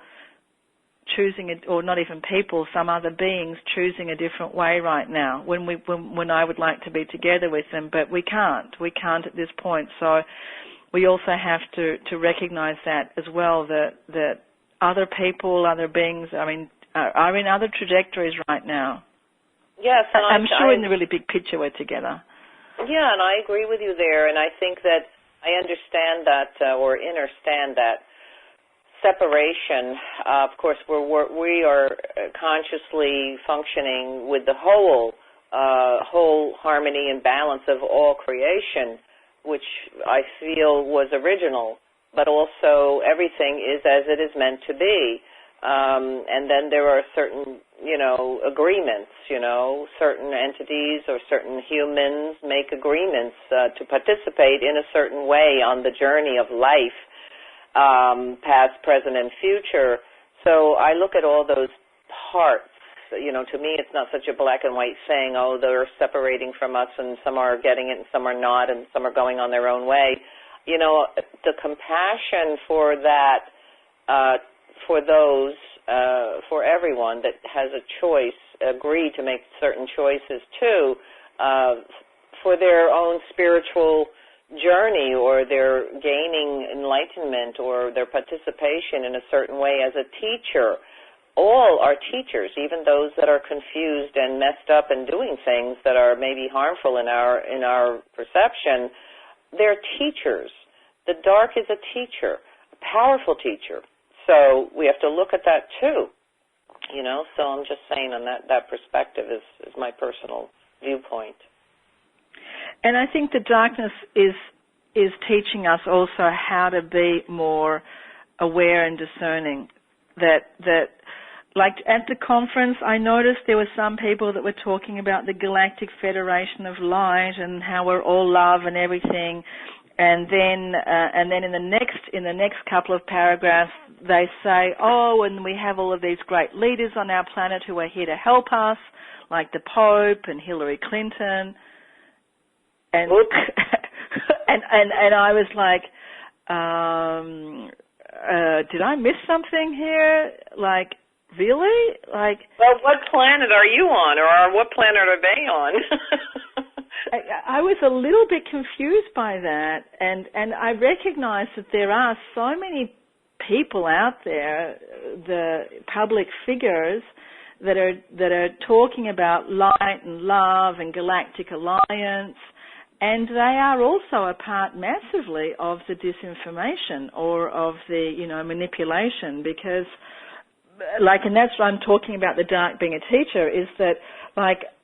[SPEAKER 3] choosing it, or not even people, some other beings choosing a different way right now. When I would like to be together with them, but we can't at this point. So we also have to recognize that as well. That other people, other beings, I mean, are in other trajectories right now.
[SPEAKER 2] Yes, and
[SPEAKER 3] I'm sure in the really big picture we're together.
[SPEAKER 2] Yeah, and I agree with you there, and I think that I understand that or understand that separation. Of course, we are consciously functioning with the whole harmony and balance of all creation. which I feel was original, but also everything is as it is meant to be. And then there are certain, agreements, certain entities or certain humans make agreements to participate in a certain way on the journey of life, past, present, and future. So I look at all those parts. To me it's not such a black and white thing, oh, they're separating from us and some are getting it and some are not and some are going on their own way. The compassion for that, for those, for everyone that has a choice, agree to make certain choices too, for their own spiritual journey or their gaining enlightenment or their participation in a certain way as a teacher. All are teachers, even those that are confused and messed up and doing things that are maybe harmful in our perception. They're teachers. The dark is a teacher, a powerful teacher. So we have to look at that too, So I'm just saying on that perspective is my personal viewpoint.
[SPEAKER 3] And I think the darkness is teaching us also how to be more aware and discerning. That like at the conference, I noticed there were some people that were talking about the Galactic Federation of Light and how we're all love and everything. And then in the next couple of paragraphs, they say, oh, and we have all of these great leaders on our planet who are here to help us, like the Pope and Hillary Clinton. And and I was like, did I miss something here? Like, really? Like,
[SPEAKER 2] well, what planet are you on, or what planet are they on?
[SPEAKER 3] I was a little bit confused by that, and I recognize that there are so many people out there, the public figures that are talking about light and love and galactic alliance, and they are also a part massively of the disinformation or of the manipulation, because and that's what I'm talking about, the dark being a teacher, is that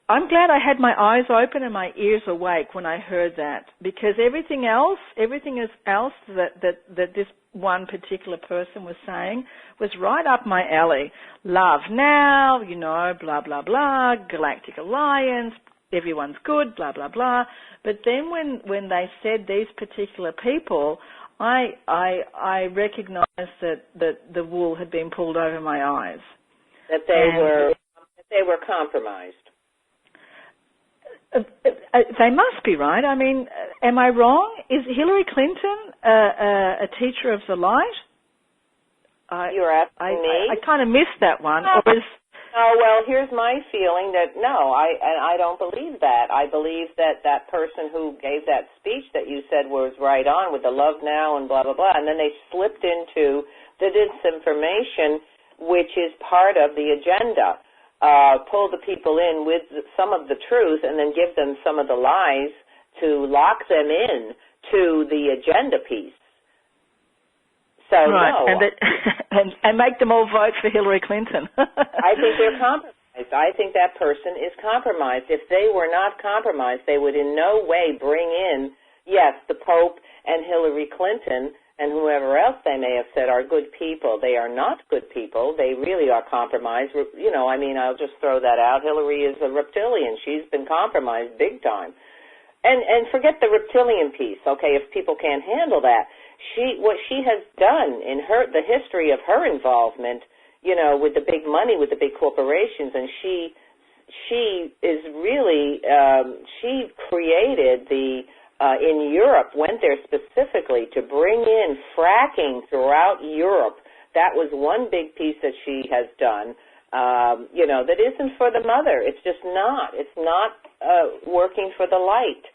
[SPEAKER 3] I'm glad I had my eyes open and my ears awake when I heard that, because everything else that this one particular person was saying was right up my alley. Love now, blah, blah, blah, galactic alliance, everyone's good, blah, blah, blah. But then when they said these particular people, I recognized that the wool had been pulled over my eyes.
[SPEAKER 2] That they were compromised.
[SPEAKER 3] They must be, right? I mean, am I wrong? Is Hillary Clinton a teacher of the light?
[SPEAKER 2] You're asking me?
[SPEAKER 3] I kind of missed that one.
[SPEAKER 2] Oh, well, here's my feeling that no, I don't believe that. I believe that person who gave that speech that you said was right on with the love now and blah, blah, blah, and then they slipped into the disinformation, which is part of the agenda. Pull the people in with some of the truth and then give them some of the lies to lock them in to the agenda piece. So,
[SPEAKER 3] right.
[SPEAKER 2] no.
[SPEAKER 3] And make them all vote for Hillary Clinton.
[SPEAKER 2] I think they're compromised. I think that person is compromised. If they were not compromised, they would in no way bring in, yes, the Pope and Hillary Clinton and whoever else they may have said are good people. They are not good people. They really are compromised. I'll just throw that out. Hillary is a reptilian. She's been compromised big time. And forget the reptilian piece, okay, if people can't handle that. What she has done in the history of her involvement, with the big money, with the big corporations, and she is really, she created in Europe, went there specifically to bring in fracking throughout Europe. That was one big piece that she has done, that isn't for the mother. It's just not. It's not working for the light.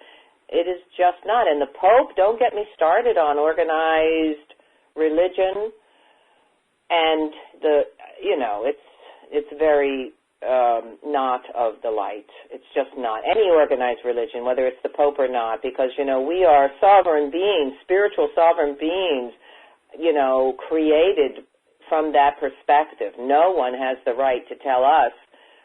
[SPEAKER 2] It is just not. And the Pope, don't get me started on organized religion, and it's very not of the light. It's just not. Any organized religion, whether it's the Pope or not, because, we are sovereign beings, spiritual sovereign beings, created from that perspective. No one has the right to tell us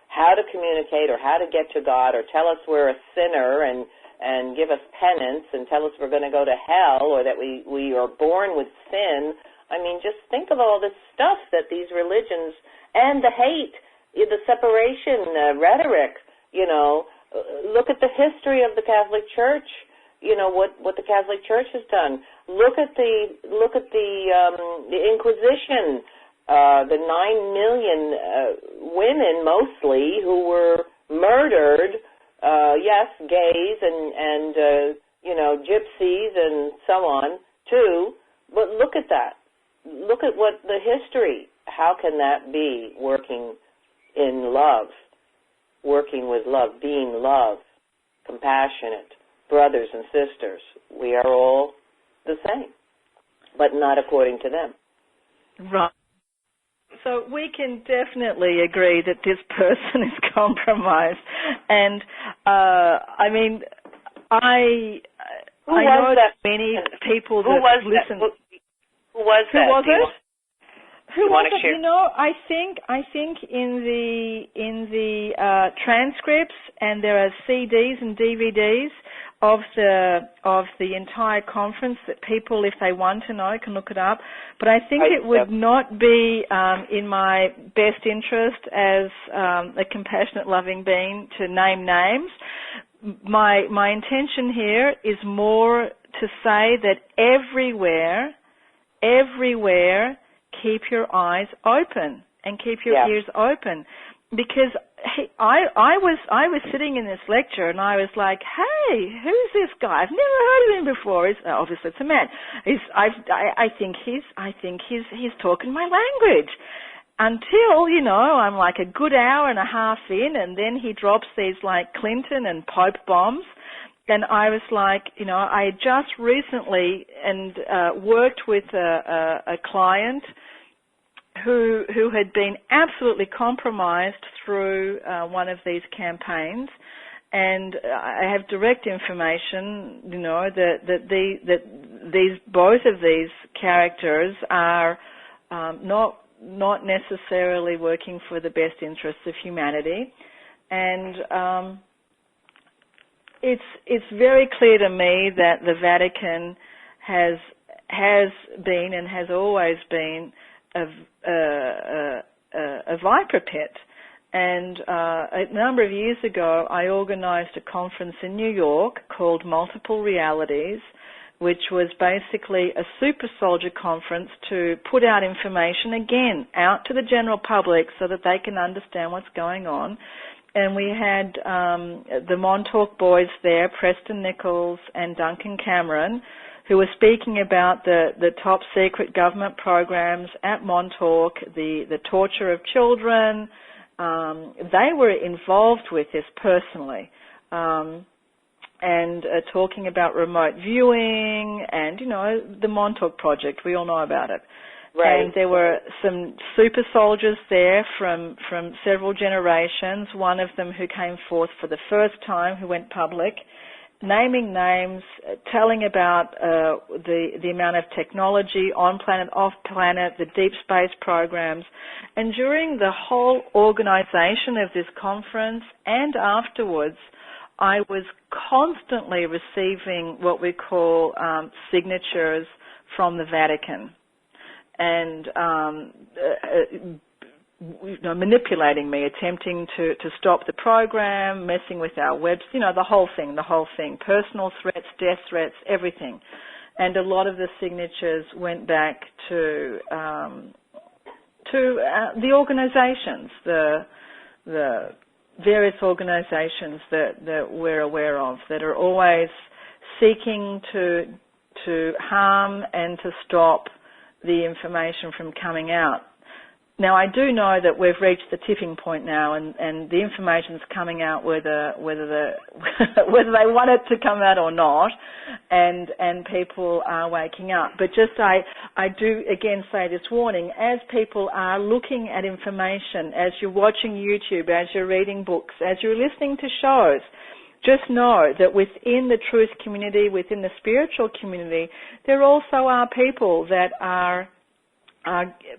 [SPEAKER 2] how to communicate or how to get to God or tell us we're a sinner and and give us penance and tell us we're going to go to hell or that we are born with sin. I mean, just think of all this stuff that these religions and the hate, the separation rhetoric, look at the history of the Catholic Church, what the Catholic Church has done. Look at the Inquisition, the 9 million women mostly who were murdered, yes, gays and gypsies and so on too, but look at that. Look at what the history, how can that be working in love, working with love, being love, compassionate, brothers and sisters. We are all the same, but not according to them.
[SPEAKER 3] Right. So we can definitely agree that this person is compromised. And, I mean, I know that many people that listen.
[SPEAKER 2] Who was that?
[SPEAKER 3] Who was it? Who was it?
[SPEAKER 2] Share?
[SPEAKER 3] I think in the transcripts, and there are CDs and DVDs of the entire conference that people, if they want to know, can look it up. But I think it would not be in my best interest as a compassionate, loving being to name names. My intention here is more to say that everywhere, keep your eyes open and keep your ears open, because I was sitting in this lecture and I was like, hey, who's this guy? I've never heard of him before. Obviously it's a man. I think he's talking my language. Until, I'm like a good hour and a half in, and then he drops these like Clinton and Pope bombs. And I was like, I had just recently worked with a client who had been absolutely compromised through one of these campaigns, and I have direct information, that both of these characters are not necessarily working for the best interests of humanity, and it's very clear to me that the Vatican has been and has always been a viper pit. And a number of years ago, I organized a conference in New York called Multiple Realities, which was basically a super soldier conference to put out information, again, out to the general public so that they can understand what's going on. And we had the Montauk boys there, Preston Nichols and Duncan Cameron, who were speaking about the top secret government programs at Montauk, the torture of children. They were involved with this personally, and talking about remote viewing and, the Montauk Project. We all know about it. Right. And there were some super soldiers there from several generations, one of them who came forth for the first time, who went public, naming names, telling about the amount of technology on planet, off planet, the deep space programs. And during the whole organization of this conference and afterwards, I was constantly receiving what we call signatures from the Vatican, and manipulating me, attempting to stop the program, messing with our webs, the whole thing, personal threats, death threats, everything. And a lot of the signatures went back to the organizations, the various organizations that we're aware of that are always seeking to harm and to stop the information from coming out. Now, I do know that we've reached the tipping point now, and the information's coming out whether they want it to come out or not, and people are waking up. But just I do again say this warning: as people are looking at information, as you're watching YouTube, as you're reading books, as you're listening to shows, just know that within the truth community, within the spiritual community, there also are people that are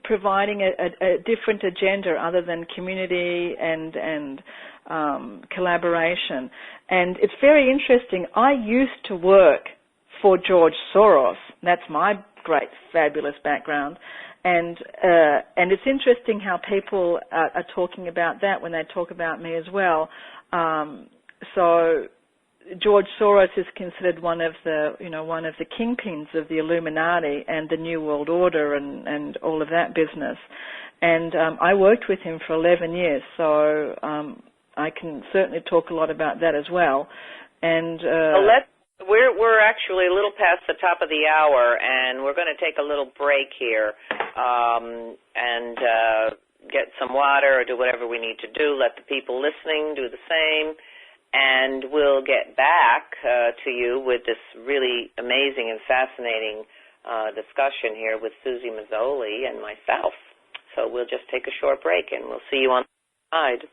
[SPEAKER 3] providing a different agenda other than community and collaboration. And it's very interesting. I used to work for George Soros. That's my great, fabulous background. And it's interesting how people are talking about that when they talk about me as well. So George Soros is considered one of the kingpins of the Illuminati and the New World Order and all of that business. And I worked with him for 11 years, so I can certainly talk a lot about that as well. And
[SPEAKER 2] we're actually a little past the top of the hour, and we're going to take a little break here and get some water or do whatever we need to do. Let the people listening do the same, and we'll get back to you with this really amazing and fascinating discussion here with Suzy Meszoly and myself. So we'll just take a short break, and we'll see you on the side.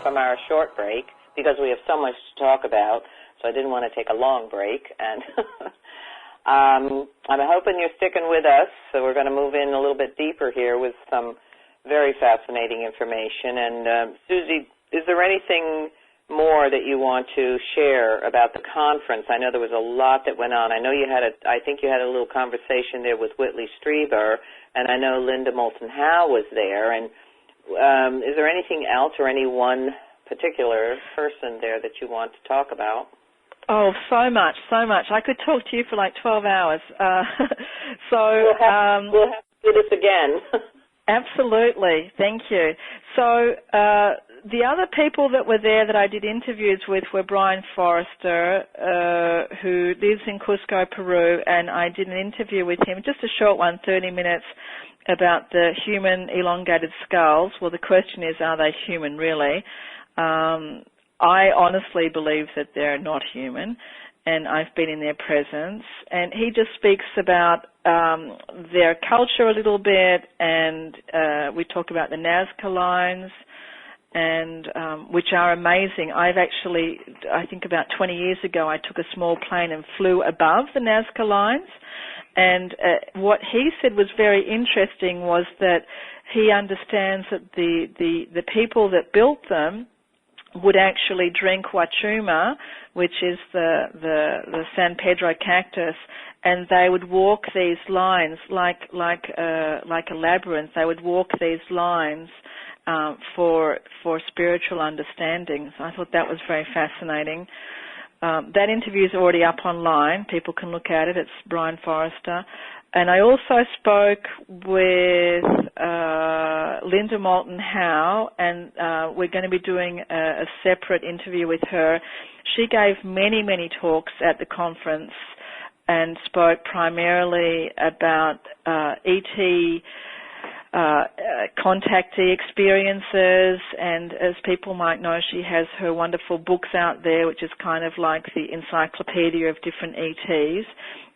[SPEAKER 2] From our short break, because we have so much to talk about, so I didn't want to take a long break. And I'm hoping you're sticking with us, so we're going to move in a little bit deeper here with some very fascinating information. And Suzy, is there anything more that you want to share about the conference? I know there was a lot that went on. I know I think you had a little conversation there with Whitley Strieber, and I know Linda Moulton Howe was there. And is there anything else or any one particular person there that you want to talk about?
[SPEAKER 3] Oh, so much. I could talk to you for like 12 hours.
[SPEAKER 2] We'll have to do this again.
[SPEAKER 3] Absolutely. Thank you. So the other people that were there that I did interviews with were Brian Forrester, who lives in Cusco, Peru, and I did an interview with him, just a short one, 30 minutes, about the human elongated skulls. Well, the question is, are they human really? I honestly believe that they're not human, and I've been in their presence. And he just speaks about their culture a little bit, and we talk about the Nazca lines, and which are amazing. I've actually, I think about 20 years ago, I took a small plane and flew above the Nazca lines. And what he said was very interesting was that he understands that the people that built them would actually drink huachuma, which is the San Pedro cactus, and they would walk these lines like a labyrinth. They would walk these lines for spiritual understanding. So I thought that was very fascinating. That interview is already up online. People can look at it. It's Brian Forrester. And I also spoke with Linda Moulton Howe, and we're going to be doing a separate interview with her. She gave many, many talks at the conference and spoke primarily about ET contactee experiences, and as people might know, she has her wonderful books out there, which is kind of like the encyclopedia of different ETs.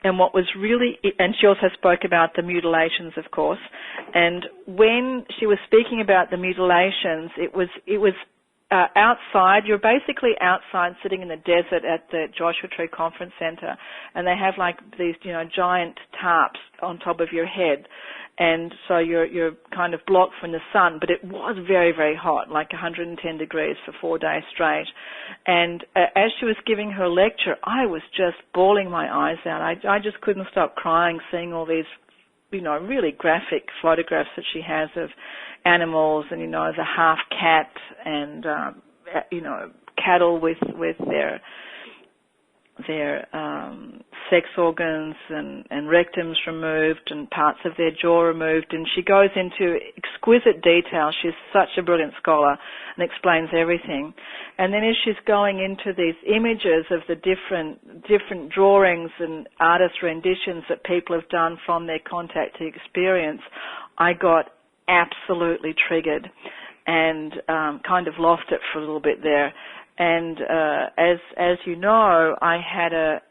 [SPEAKER 3] And what was really, and she also spoke about the mutilations, of course. And when she was speaking about the mutilations, it was outside. You're basically outside, sitting in the desert at the Joshua Tree Conference Center, and they have like these, giant tarps on top of your head. And so you're kind of blocked from the sun, but it was very, very hot, like 110 degrees for 4 days straight. And as she was giving her lecture, I was just bawling my eyes out. I just couldn't stop crying, seeing all these, really graphic photographs that she has of animals, and the half cat, and cattle with their sex organs and rectums removed and parts of their jaw removed, and she goes into exquisite detail. She's such a brilliant scholar and explains everything. And then as she's going into these images of the different drawings and artist renditions that people have done from their contactee experience, I got absolutely triggered and kind of lost it for a little bit there. And as you know, I had a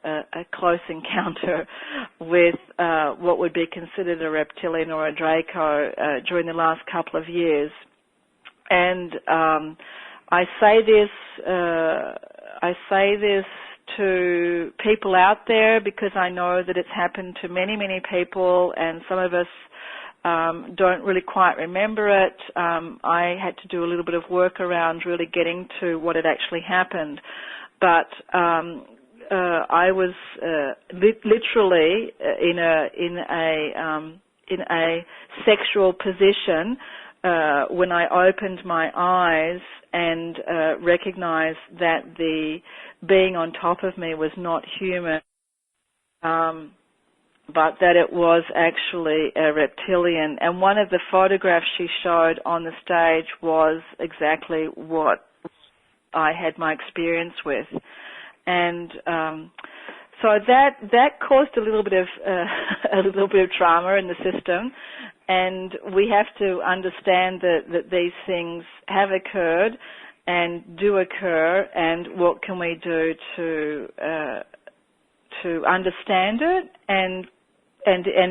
[SPEAKER 3] close encounter with what would be considered a reptilian or a Draco during the last couple of years. And I say this to people out there because I know that it's happened to many, many people, and some of us don't really quite remember it. I had to do a little bit of work around really getting to what had actually happened. But I was literally in a sexual position when I opened my eyes and recognized that the being on top of me was not human. But that it was actually a reptilian. And one of the photographs she showed on the stage was exactly what I had my experience with. And so that caused a little bit of trauma in the system. And we have to understand that these things have occurred and do occur, and what can we do to understand it, and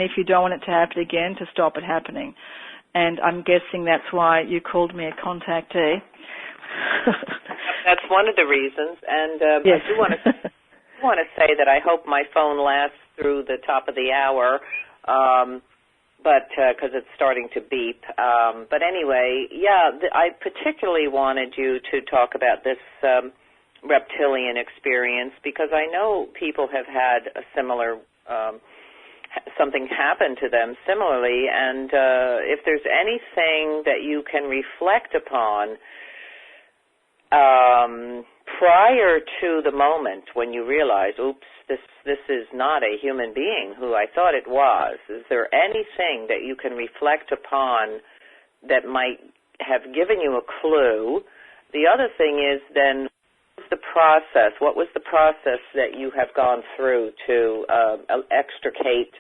[SPEAKER 3] if you don't want it to happen again, to stop it happening. And I'm guessing that's why you called me a contactee.
[SPEAKER 2] That's one of the reasons. And
[SPEAKER 3] yes.
[SPEAKER 2] I do want to say that I hope my phone lasts through the top of the hour, but because it's starting to beep. But anyway, I particularly wanted you to talk about this reptilian experience, because I know people have had a similar something happen to them similarly, and if there's anything that you can reflect upon prior to the moment when you realize, oops, this is not a human being who I thought it was? Is there anything that you can reflect upon that might have given you a clue? The other thing is then, what was the process that you have gone through to extricate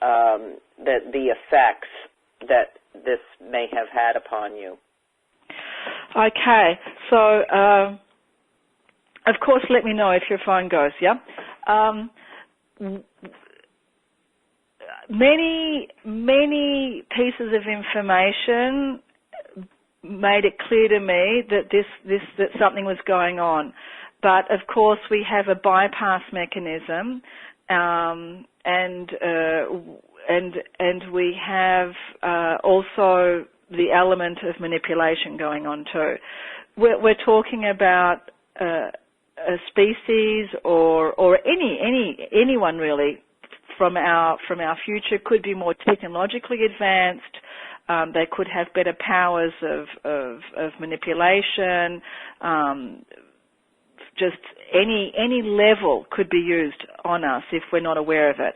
[SPEAKER 2] the effects that this may have had upon you?
[SPEAKER 3] Okay, so of course let me know if your phone goes, yeah? Many pieces of information made it clear to me that that something was going on. But of course we have a bypass mechanism, and we have also the element of manipulation going on too. We're talking about a species or anyone really from our future could be more technologically advanced. They could have better powers of manipulation. Just any level could be used on us if we're not aware of it.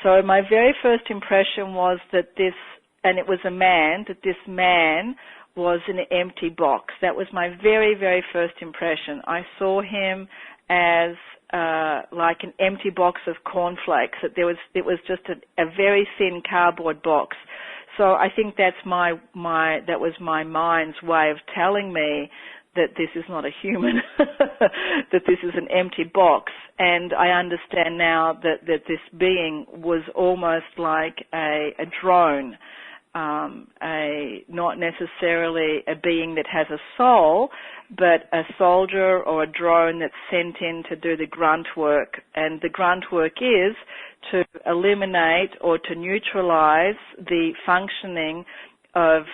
[SPEAKER 3] So my very first impression was that it was a man, that this man was an empty box. That was my very, very first impression. I saw him as like an empty box of cornflakes. That it was just a very thin cardboard box. So I think that was my mind's way of telling me that this is not a human, that this is an empty box. And I understand now that this being was almost like a drone, not necessarily a being that has a soul, but a soldier or a drone that's sent in to do the grunt work. And the grunt work is to eliminate or to neutralize the functioning of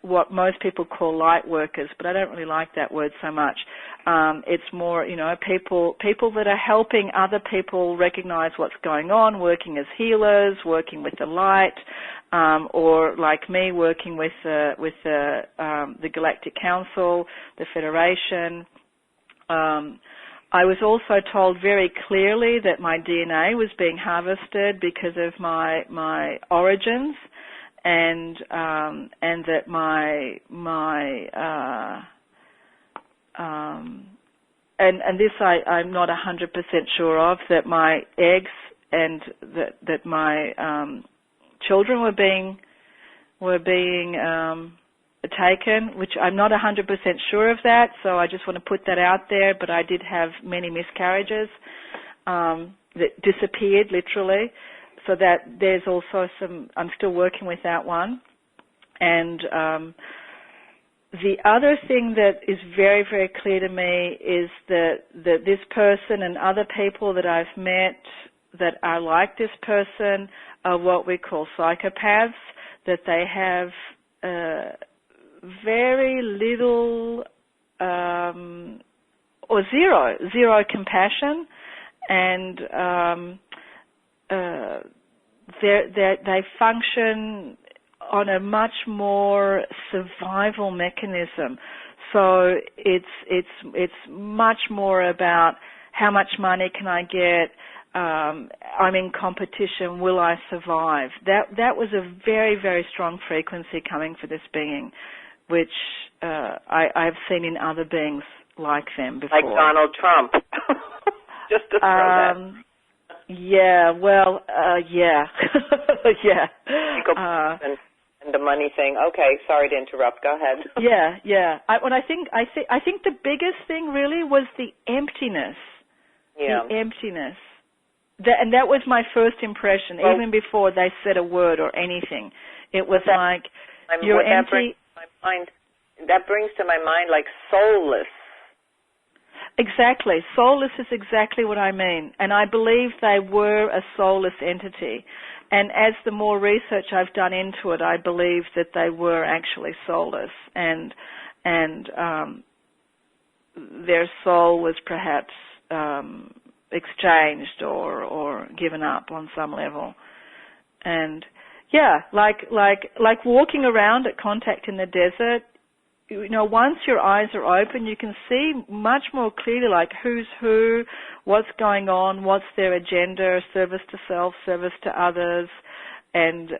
[SPEAKER 3] what most people call light workers, but I don't really like that word so much. It's more, people that are helping other people recognize what's going on, working as healers, working with the light, or like me, working with the Galactic Council, the Federation. I was also told very clearly that my DNA was being harvested because of my origins. And that and this I'm not 100% sure of, that my eggs and that my children were being taken, which I'm not 100% sure of that. So I just want to put that out there. But I did have many miscarriages that disappeared literally. So that there's also I'm still working with that one. And the other thing that is very, very clear to me is that this person and other people that I've met that are like this person are what we call psychopaths, that they have very little or zero compassion, and they function on a much more survival mechanism. So it's much more about how much money can I get. I'm in competition. Will I survive? That was a very, very strong frequency coming for this being, which I've seen in other beings like them before.
[SPEAKER 2] Like Donald Trump. Just to throw that.
[SPEAKER 3] Yeah, well, yeah. Yeah.
[SPEAKER 2] And the money thing. Okay, sorry to interrupt. Go ahead.
[SPEAKER 3] Yeah. I think the biggest thing really was the emptiness.
[SPEAKER 2] Yeah.
[SPEAKER 3] The emptiness. And that was my first impression, even before they said a word or anything. It was like, you're empty.
[SPEAKER 2] That brings to my mind like soulless.
[SPEAKER 3] Exactly. Soulless is exactly what I mean. And I believe they were a soulless entity. And as the more research I've done into it, I believe that they were actually soulless. And their soul was perhaps exchanged or given up on some level. And yeah, like walking around at Contact in the Desert, once your eyes are open, you can see much more clearly, like who's who, what's going on, what's their agenda, service to self, service to others, and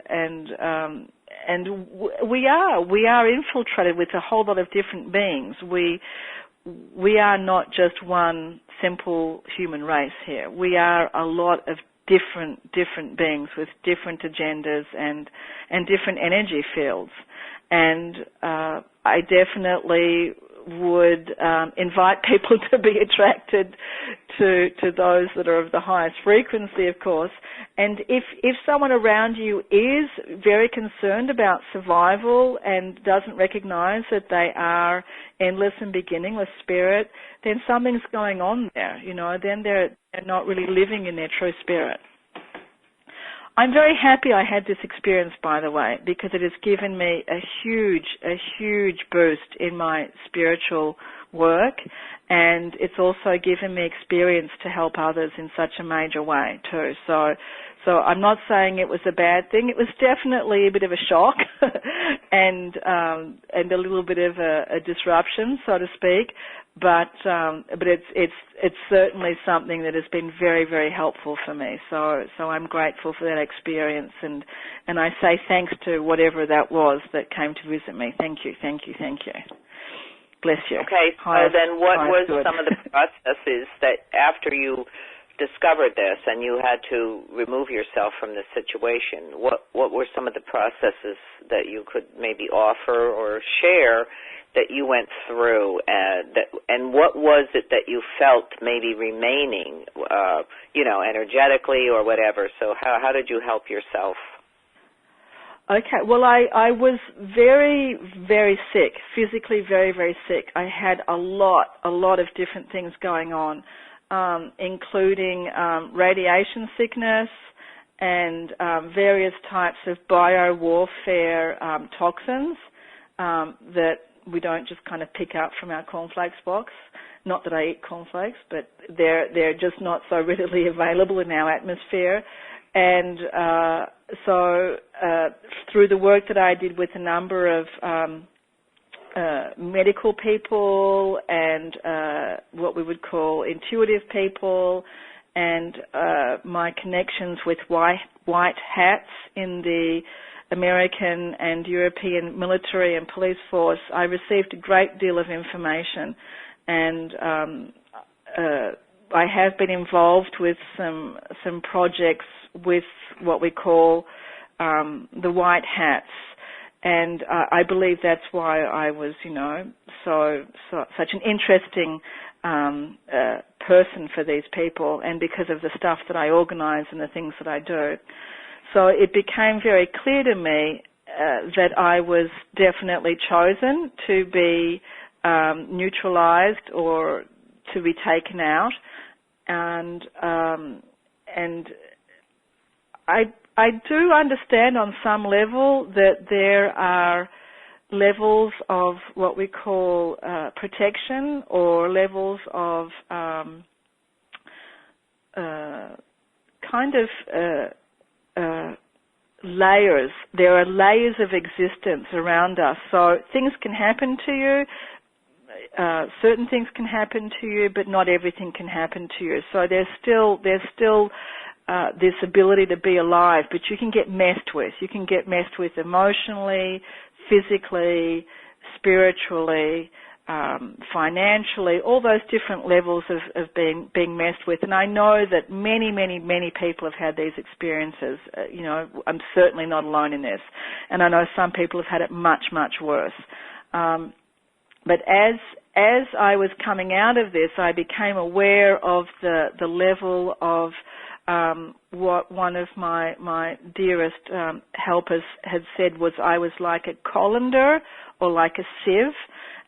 [SPEAKER 3] we are infiltrated with a whole lot of different beings. We are not just one simple human race here. We are a lot of different beings with different agendas and different energy fields. And I definitely would invite people to be attracted to those that are of the highest frequency, of course. And if someone around you is very concerned about survival and doesn't recognize that they are endless and beginningless spirit, then something's going on there. Then they're not really living in their true spirit. I'm very happy I had this experience, by the way, because it has given me a huge boost in my spiritual work, and it's also given me experience to help others in such a major way too. So I'm not saying it was a bad thing. It was definitely a bit of a shock and a little bit of a disruption, so to speak. But it's certainly something that has been very, very helpful for me. So I'm grateful for that experience, and I say thanks to whatever that was that came to visit me. Thank you. Bless you.
[SPEAKER 2] Okay, so then what was some of the processes that after you discovered this and you had to remove yourself from the situation, what were some of the processes that you could maybe offer or share that you went through, and what was it that you felt maybe remaining, energetically or whatever? So how did you help yourself?
[SPEAKER 3] Okay, well, I was very, very sick, physically very, very sick. I had a lot of different things going on, including radiation sickness and various types of biowarfare toxins that we don't just kind of pick up from our cornflakes box. Not that I eat cornflakes, but they're just not so readily available in our atmosphere. And so through the work that I did with a number of medical people and what we would call intuitive people, and my connections with white hats in the American and European military and police force, I received a great deal of information, and I have been involved with some projects with what we call the white hats, and I believe that's why I was, such an interesting person for these people, and because of the stuff that I organize and the things that I do. So it became very clear to me that I was definitely chosen to be neutralized or to be taken out, and I do understand on some level that there are levels of what we call protection, or levels of layers. There are layers of existence around us. So things can happen to you. Certain things can happen to you, but not everything can happen to you. So there's still this ability to be alive, but you can get messed with. You can get messed with emotionally, physically, spiritually, financially, all those different levels of being messed with. And I know that many people have had these experiences. I'm certainly not alone in this. And I know some people have had it much worse. But as I was coming out of this, I became aware of the level of what one of my dearest helpers had said was I was like a colander or like a sieve,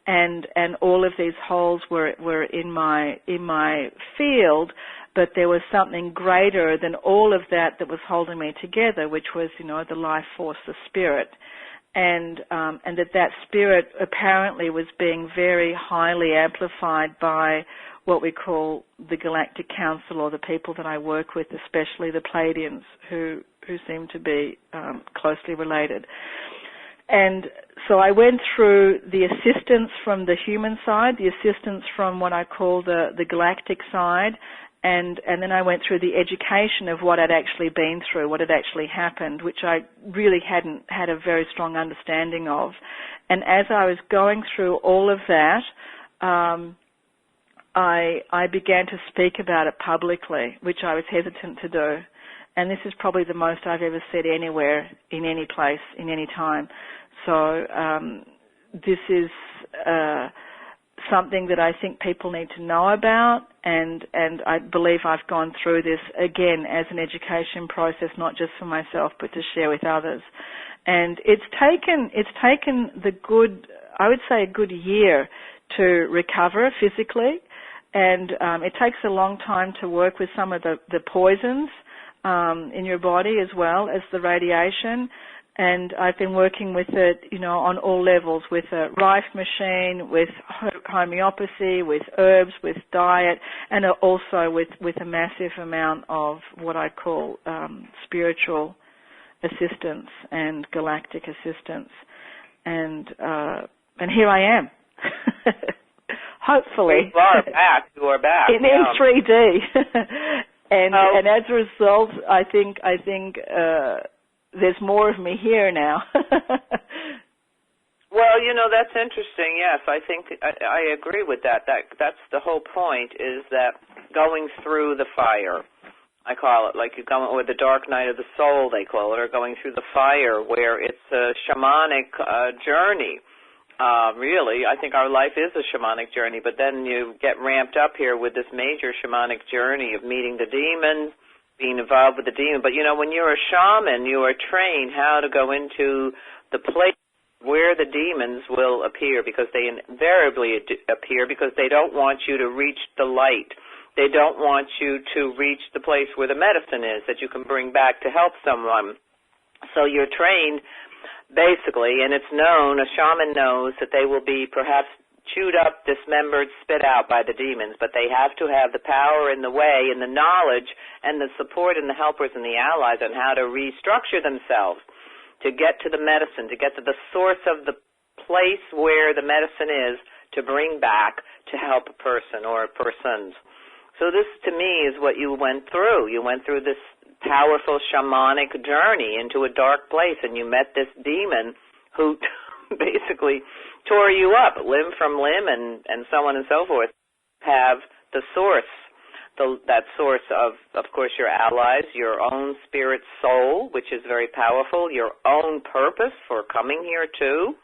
[SPEAKER 3] and all of these holes were in my field, but there was something greater than all of that was holding me together, which was the life force, the spirit. And that spirit apparently was being very highly amplified by what we call the Galactic Council, or the people that I work with, especially the Pleiadians, who seem to be closely related. And so I went through the assistance from the human side, the assistance from what I call the galactic side, and then I went through the education of what I'd actually been through, what had actually happened, which I really hadn't had a very strong understanding of. And as I was going through all of that, I began to speak about it publicly, which I was hesitant to do. And this is probably the most I've ever said anywhere, in any place, in any time. So this is something that I think people need to know about, and I believe I've gone through this, again, as an education process, not just for myself, but to share with others. And it's taken I would say a good year to recover physically, and it takes a long time to work with some of the poisons in your body as well as the radiation. And I've been working with it, on all levels, with a Rife machine, with homeopathy, with herbs, with diet, and also with a massive amount of what I call spiritual assistance and galactic assistance. And here I am. Hopefully.
[SPEAKER 2] You are back.
[SPEAKER 3] In 3D. And as a result, I think there's more of me here now.
[SPEAKER 2] Well, that's interesting. Yes, I think I agree with that. That's the whole point, is that going through the fire, I call it, like you go, or the dark night of the soul, they call it, or going through the fire, where it's a shamanic journey. Really, I think our life is a shamanic journey, but then you get ramped up here with this major shamanic journey of meeting the demon, being involved with the demon. But, when you're a shaman, you are trained how to go into the place where the demons will appear, because they invariably appear because they don't want you to reach the light. They don't want you to reach the place where the medicine is that you can bring back to help someone. So you're trained, basically, and it's known, a shaman knows that they will be perhaps chewed up, dismembered, spit out by the demons, but they have to have the power and the way and the knowledge and the support and the helpers and the allies on how to restructure themselves to get to the medicine, to get to the source of the place where the medicine is, to bring back to help a person or persons. So this, to me, is what you went through. You went through this powerful shamanic journey into a dark place, and you met this demon who basically tore you up, limb from limb, and so on and so forth. Have the source, that source of course, your allies, your own spirit soul, which is very powerful, your own purpose for coming here too,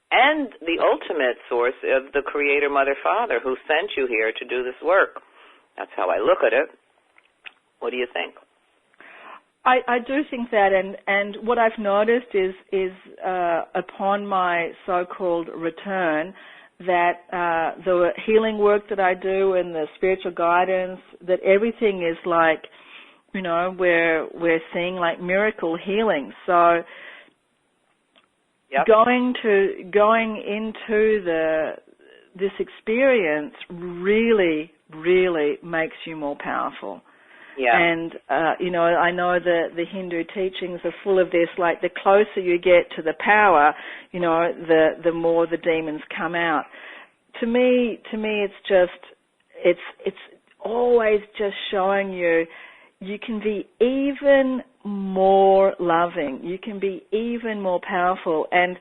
[SPEAKER 2] and the ultimate source of the Creator, Mother, Father, who sent you here to do this work. That's how I look at it. What do you think?
[SPEAKER 3] I do think that, and what I've noticed is upon my so-called return, that the healing work that I do and the spiritual guidance, that everything is like, we're seeing like miracle healing. So
[SPEAKER 2] yep.
[SPEAKER 3] going into this experience really, really makes you more powerful.
[SPEAKER 2] Yeah.
[SPEAKER 3] And, I know the Hindu teachings are full of this, like the closer you get to the power, the more the demons come out. To me, it's always just showing you can be even more loving. You can be even more powerful. And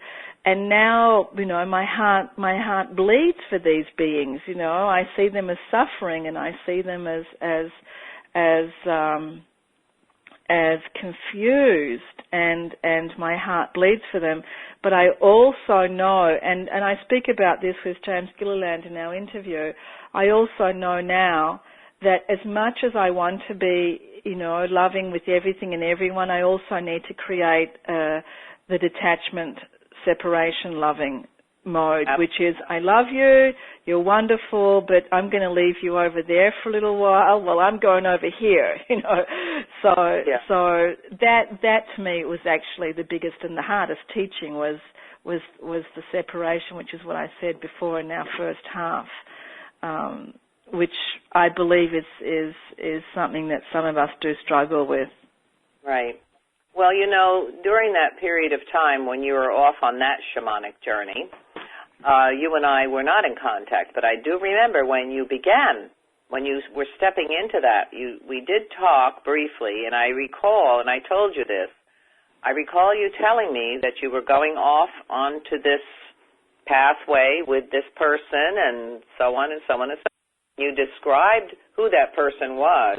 [SPEAKER 3] now, my heart bleeds for these beings. I see them as suffering, and I see them as confused, and my heart bleeds for them. But I also know, and I speak about this with James Gilliland in our interview, I also know now that as much as I want to be, loving with everything and everyone, I also need to create the detachment, separation, loving mode, which is, I love you, you're wonderful, but I'm going to leave you over there for a little while. Well, I'm going over here, So that to me was actually the biggest and the hardest teaching was the separation, which is what I said before in our first half, which I believe is something that some of us do struggle with.
[SPEAKER 2] Right. Well, during that period of time when you were off on that shamanic journey, you and I were not in contact, but I do remember when you began, when you were stepping into that, we did talk briefly, and I recall, and I told you this, I recall you telling me that you were going off onto this pathway with this person and so on and so on and so on. You described who that person was.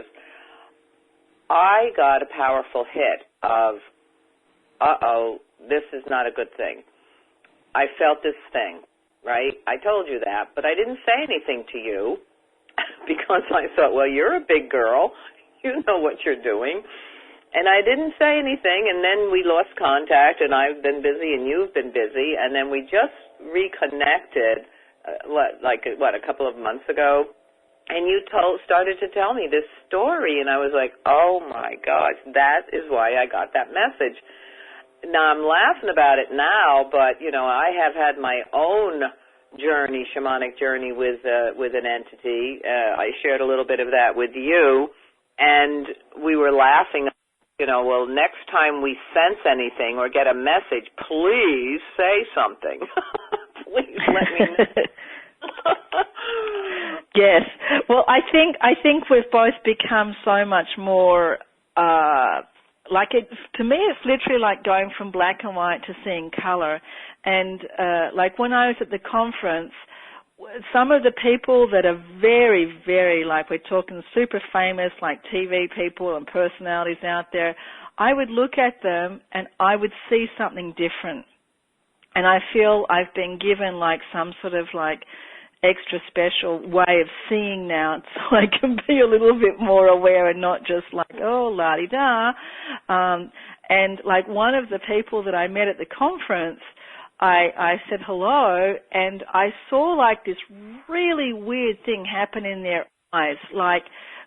[SPEAKER 2] I got a powerful hit of, this is not a good thing. I felt this thing, right? I told you that, but I didn't say anything to you because I thought, well, you're a big girl. You know what you're doing. And I didn't say anything, and then we lost contact, and I've been busy, and you've been busy, and then we just reconnected, a couple of months ago, and you started to tell me this story, and I was like, oh, my gosh, that is why I got that message. Now, I'm laughing about it now, but, I have had my own journey, shamanic journey with an entity. I shared a little bit of that with you, and we were laughing. Well, next time we sense anything or get a message, please say something. Please let me know.
[SPEAKER 3] Yes. Well, I think we've both become so much more to me, it's literally like going from black and white to seeing color. And when I was at the conference, some of the people that are very, very, we're talking super famous, like TV people and personalities out there, I would look at them and I would see something different. And I feel I've been given some sort of extra special way of seeing now, so I can be a little bit more aware and not just la-di-da. And one of the people that I met at the conference, I said hello, and I saw this really weird thing happen in their eyes,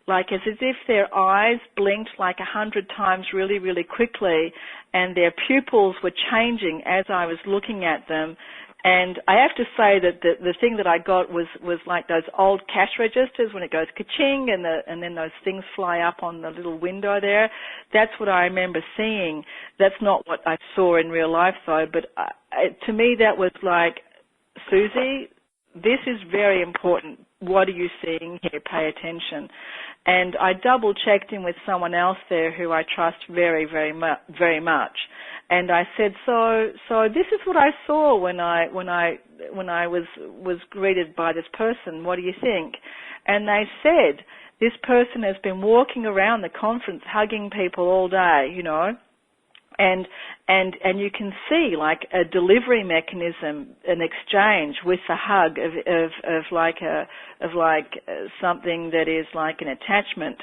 [SPEAKER 3] as if their eyes blinked 100 times really, really quickly, and their pupils were changing as I was looking at them. And I have to say that the thing that I got was like those old cash registers when it goes ka-ching and then those things fly up on the little window there. That's what I remember seeing. That's not what I saw in real life though, but to me that was like, Suzy, this is very important. What are you seeing here? Pay attention. And I double checked in with someone else there who I trust very, very much. And I said, so this is what I saw when I was greeted by this person. What do you think? And they said, this person has been walking around the conference hugging people all day, and you can see a delivery mechanism, an exchange with a hug of something that is like an attachment,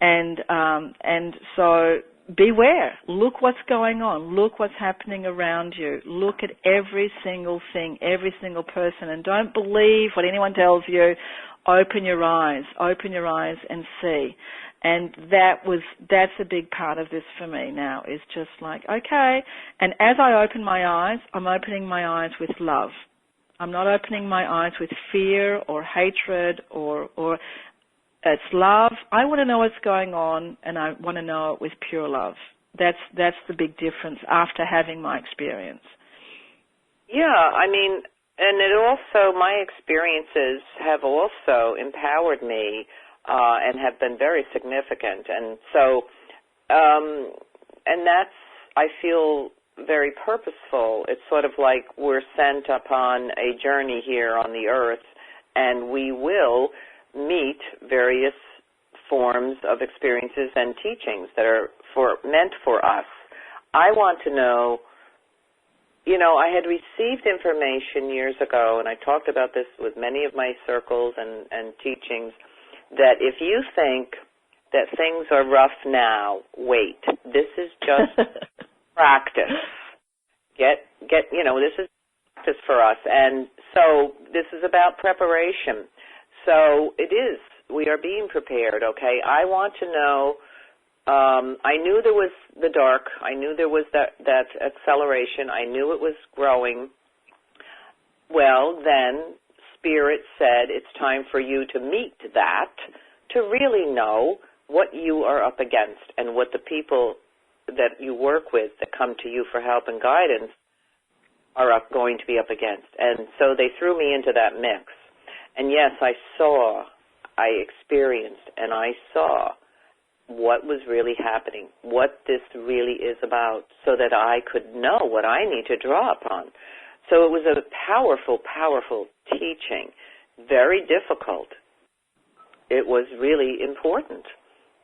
[SPEAKER 3] and so beware. Look what's going on. Look what's happening around you. Look at every single thing, every single person, and don't believe what anyone tells you. Open your eyes and see. And that's a big part of this for me now, is just okay. And as I open my eyes, I'm opening my eyes with love. I'm not opening my eyes with fear or hatred or it's love. I want to know what's going on, and I want to know it with pure love. That's the big difference after having my experience.
[SPEAKER 2] Yeah, and it also, my experiences have also empowered me and have been very significant. And so, and that's, I feel, very purposeful. It's sort of like we're sent upon a journey here on the earth, and we will meet various forms of experiences and teachings that are meant for us. I want to know, I had received information years ago, and I talked about this with many of my circles and teachings, that if you think that things are rough now, wait. This is just practice. This is practice for us. And so this is about preparation. So it is. We are being prepared, okay? I want to know, I knew there was the dark. I knew there was that acceleration. I knew it was growing. Well, then Spirit said it's time for you to meet that, to really know what you are up against and what the people that you work with that come to you for help and guidance are going to be up against. And so they threw me into that mix. And yes, I experienced, and I saw what was really happening, what this really is about, so that I could know what I need to draw upon. So it was a powerful, powerful teaching, very difficult. It was really important,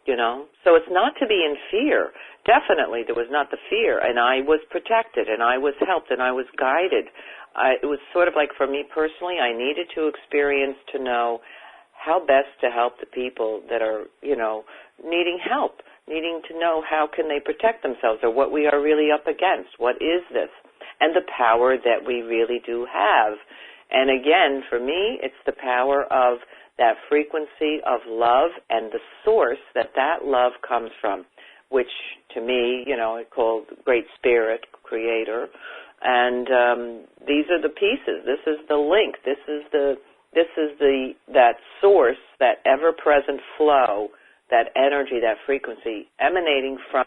[SPEAKER 2] you know. So it's not to be in fear. Definitely there was not the fear, and I was protected, and I was helped, and I was guided. It was sort of like, for me personally, I needed to experience to know how best to help the people that are, you know, needing help, needing to know how can they protect themselves, or what we are really up against. What is this? And the power that we really do have. And again, for me, it's the power of that frequency of love and the source that love comes from, which to me, you know, I call Great Spirit, Creator. And these are the pieces. This is the link. This is that source, that ever-present flow, that energy, that frequency emanating from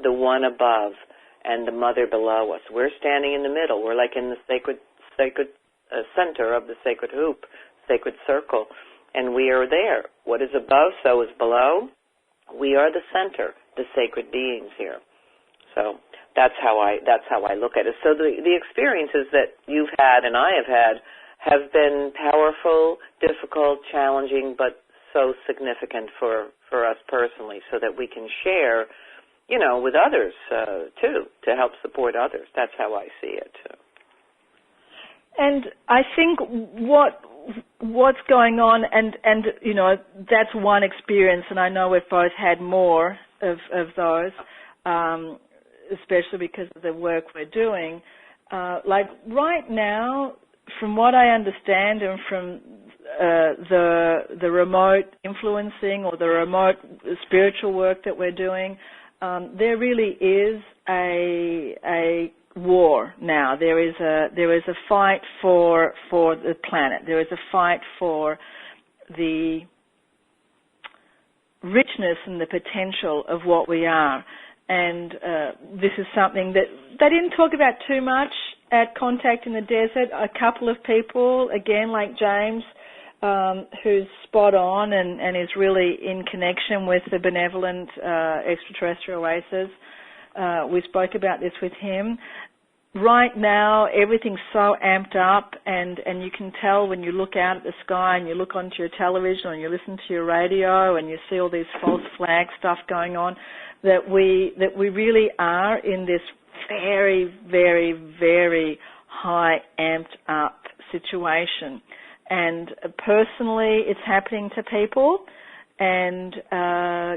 [SPEAKER 2] the one above and the mother below us. We're standing in the middle. We're like in the sacred center of the sacred hoop, sacred circle, and we are there. What is above, so is below. We are the center, the sacred beings here. So that's how I look at it. So the experiences that you've had and I have been powerful, difficult, challenging, but so significant for us personally, so that we can share, you know, with others too, to help support others. That's how I see it too.
[SPEAKER 3] And I think what's going on, and you know, that's one experience, and I know we've both had more of those, especially because of the work we're doing. Like right now, from what I understand, and from the remote influencing or the remote spiritual work that we're doing, there really is a war now. There is a fight for the planet. There is a fight for the richness and the potential of what we are. And this is something that they didn't talk about too much at Contact in the Desert. A couple of people, again, like James, who's spot on and is really in connection with the benevolent extraterrestrial races. We spoke about this with him. Right now, everything's so amped up, and you can tell when you look out at the sky and you look onto your television and you listen to your radio and you see all these false flag stuff going on, that we really are in this very, very, very high amped up situation. And personally, it's happening to people, and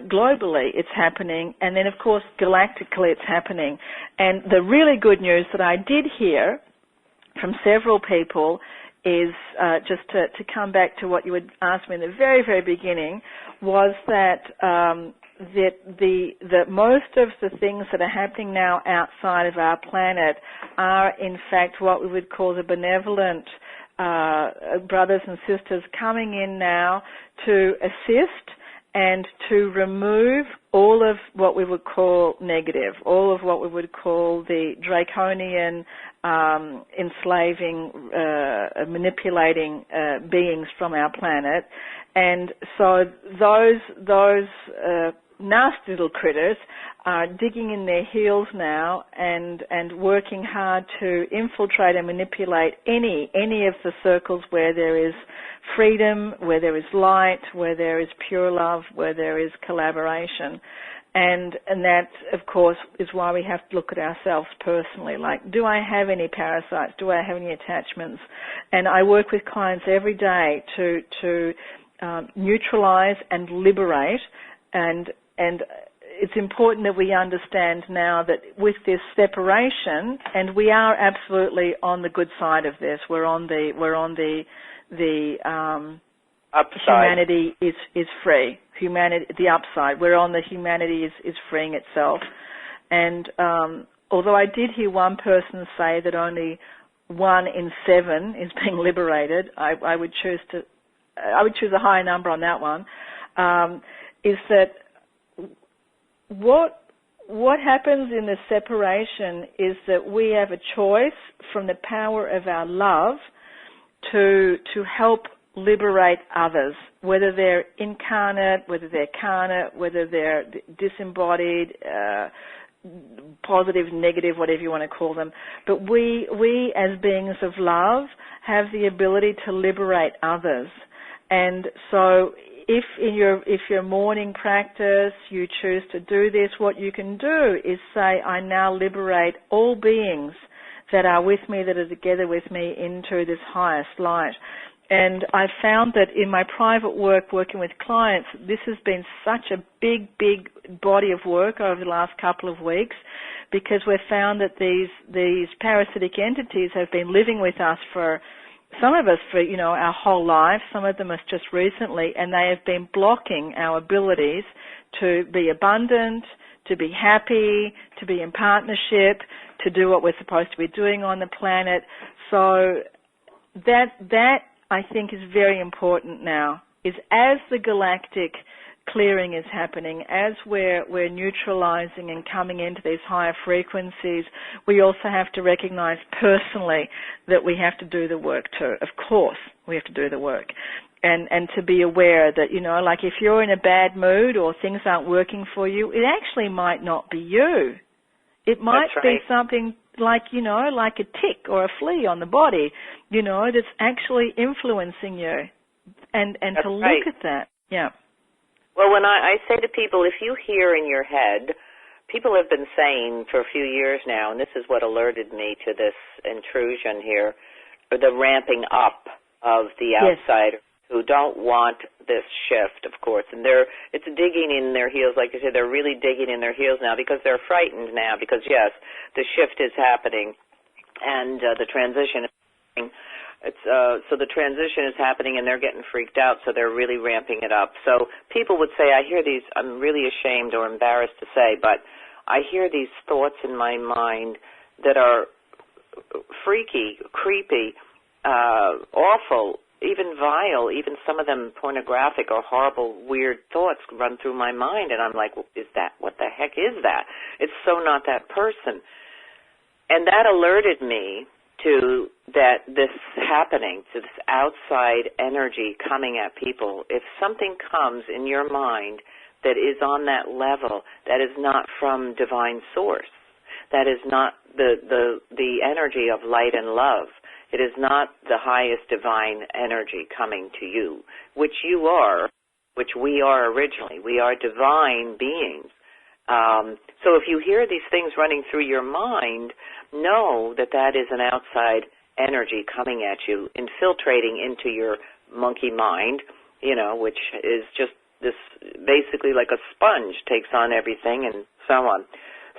[SPEAKER 3] globally it's happening, and then of course galactically it's happening. And the really good news that I did hear from several people is, just to come back to what you had asked me in the very, very beginning, was that that most of the things that are happening now outside of our planet are in fact what we would call the benevolent brothers and sisters coming in now to assist and to remove all of what we would call negative, all of what we would call the draconian, enslaving, manipulating beings from our planet. And so those nasty little critters are digging in their heels now and working hard to infiltrate and manipulate any of the circles where there is freedom, where there is light, where there is pure love, where there is collaboration. And that, of course, is why we have to look at ourselves personally. Like, do I have any parasites? Do I have any attachments? And I work with clients every day to neutralize and liberate, and it's important that we understand now that with this separation, and we are absolutely on the good side of this. We're on the
[SPEAKER 2] upside.
[SPEAKER 3] Humanity is free. Humanity, the upside. We're on the humanity is freeing itself. And although I did hear one person say that only 1 in 7 is being liberated, I would choose a higher number on that one. Is that what what happens in the separation is that we have a choice from the power of our love to help liberate others, whether they're incarnate, whether they're carnate, whether they're disembodied, positive, negative, whatever you want to call them. But we as beings of love have the ability to liberate others. And so if in your morning practice you choose to do this, what you can do is say, I now liberate all beings that are with me, that are together with me, into this highest light. And I found that in my private work, working with clients, this has been such a big body of work over the last couple of weeks, because we've found that these parasitic entities have been living with us for, some of us for, our whole life, some of them just recently, and they have been blocking our abilities to be abundant, to be happy, to be in partnership, to do what we're supposed to be doing on the planet. So that I think is very important now, is as the galactic clearing is happening, as we're neutralizing and coming into these higher frequencies, we also have to recognize personally that we have to do the work too. Of course, we have to do the work. And to be aware that, like if you're in a bad mood or things aren't working for you, it actually might not be you. It might be something like, like a tick or a flea on the body, that's actually influencing you. And to look at that. Yeah.
[SPEAKER 2] Well, when I say to people, if you hear in your head, people have been saying for a few years now, and this is what alerted me to this intrusion here, or the ramping up of the outsider who don't want this shift, of course. And it's digging in their heels, like you said, they're really digging in their heels now because they're frightened now because, yes, the shift is happening and the transition is happening. So the transition is happening and they're getting freaked out, so they're really ramping it up. So people would say, I hear these, I'm really ashamed or embarrassed to say, but I hear these thoughts in my mind that are freaky, creepy, awful, even vile, even some of them pornographic or horrible, weird thoughts run through my mind, and I'm like, well, what the heck is that? It's so not that person. And that alerted me to that this happening, to this outside energy coming at people. If something comes in your mind that is on that level, that is not from divine source, that is not the energy of light and love, it is not the highest divine energy coming to you, which you are, which we are originally. We are divine beings. So if you hear these things running through your mind, know that that is an outside energy coming at you, infiltrating into your monkey mind, which is just this basically like a sponge, takes on everything and so on.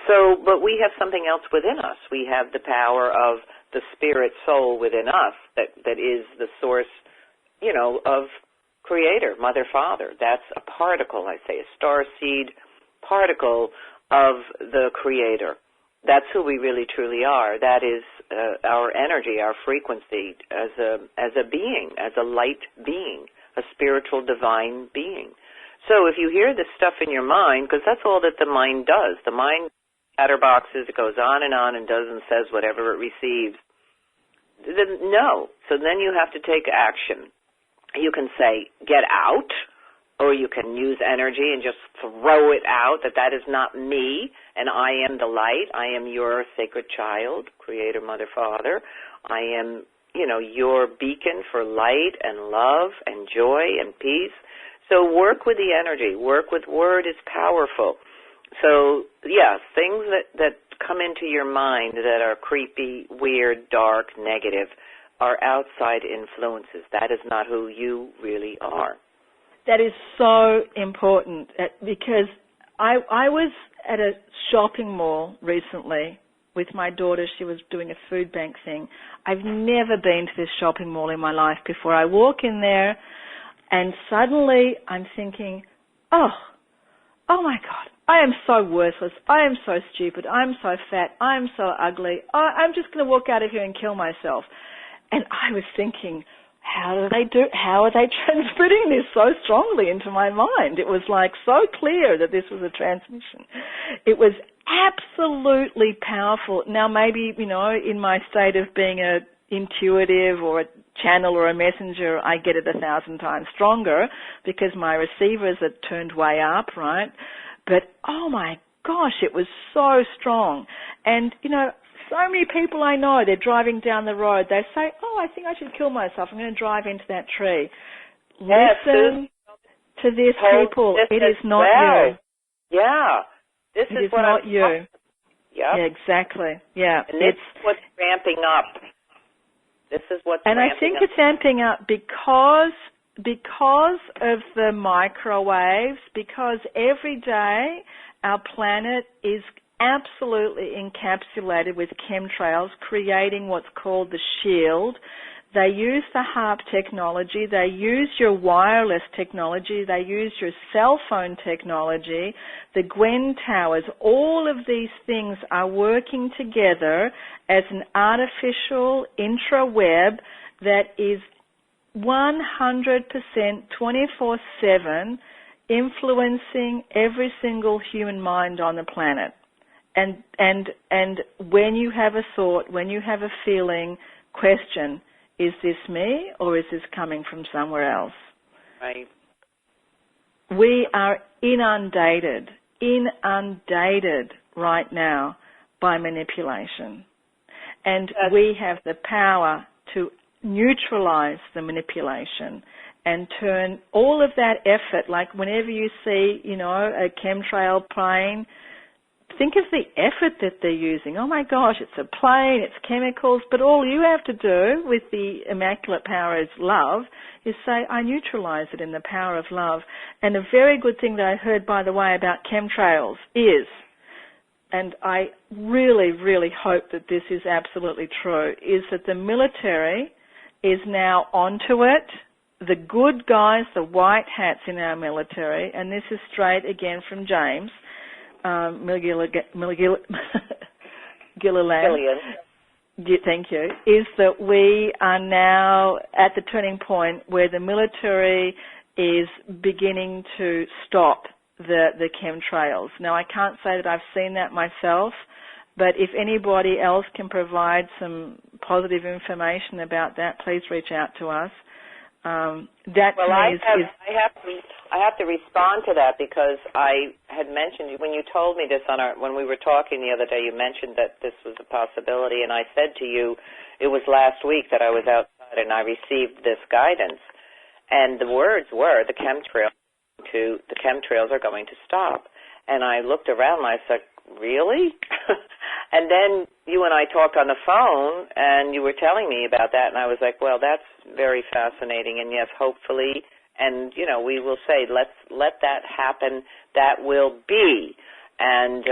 [SPEAKER 2] So, but we have something else within us. We have the power of the spirit soul within us that is the source, of Creator, Mother, Father. That's a particle, I say, a star seed particle of the Creator. That's who we really truly are. That is our energy, our frequency as a being, as a light being, a spiritual divine being. So if you hear this stuff in your mind, because that's all that the mind does, the mind chatterboxes, it goes on and does and says whatever it receives. Then no. So then you have to take action. You can say, get out, or you can use energy and just throw it out, that is not me, and I am the light. I am your sacred child, Creator, Mother, Father. I am, your beacon for light and love and joy and peace. So work with the energy. Work with word is powerful. So, yes, things that come into your mind that are creepy, weird, dark, negative are outside influences. That is not who you really are.
[SPEAKER 3] That is so important because I was at a shopping mall recently with my daughter. She was doing a food bank thing. I've never been to this shopping mall in my life before. I walk in there and suddenly I'm thinking, oh my God. I am so worthless. I am so stupid. I'm so fat. I'm so ugly. I'm just going to walk out of here and kill myself. And I was thinking, how are they transmitting this so strongly into my mind? It was like so clear that this was a transmission. It was absolutely powerful. Now, maybe, in my state of being a intuitive or a channel or a messenger, I get it 1,000 times stronger because my receivers are turned way up, right? But, oh my gosh, it was so strong. And, so many people I know, they're driving down the road, they say, oh, I think I should kill myself. I'm going to drive into that tree. Listen to this, people. It is not you.
[SPEAKER 2] Yeah. This is what
[SPEAKER 3] not you.
[SPEAKER 2] Yep.
[SPEAKER 3] Yeah, exactly. Yeah.
[SPEAKER 2] And this is what's ramping up. This is what's
[SPEAKER 3] and
[SPEAKER 2] ramping
[SPEAKER 3] I think
[SPEAKER 2] up.
[SPEAKER 3] it's ramping up because of the microwaves, because every day our planet is absolutely encapsulated with chemtrails, creating what's called the shield. They use the HARP technology, they use your wireless technology, they use your cell phone technology, the Gwen towers. All of these things are working together as an artificial intraweb that is 100% 24/7 influencing every single human mind on the planet. And when you have a thought, when you have a feeling, question, is this me or is this coming from somewhere else?
[SPEAKER 2] Right.
[SPEAKER 3] We are inundated right now by manipulation. And we have the power to neutralize the manipulation and turn all of that effort, like whenever you see, a chemtrail plane, think of the effort that they're using. Oh my gosh, it's a plane, it's chemicals, but all you have to do with the immaculate power is love is say, I neutralize it in the power of love. And a very good thing that I heard, by the way, about chemtrails is, and I really, really hope that this is absolutely true, is that the military is now onto it. The good guys, the white hats in our military, and this is straight again from James, Gilliland. Thank you. Is that we are now at the turning point where the military is beginning to stop the chemtrails. Now, I can't say that I've seen that myself, but if anybody else can provide some positive information about that, please reach out to us.
[SPEAKER 2] I have to respond to that because I had mentioned when you told me this when we were talking the other day. You mentioned that this was a possibility, and I said to you, it was last week that I was outside and I received this guidance, and the words were the chemtrails are going to stop. And I looked around and I said, really? And then you and I talked on the phone, and you were telling me about that, and I was like, well, that's very fascinating, and yes, hopefully, and, we will say, let's let that happen. That will be. And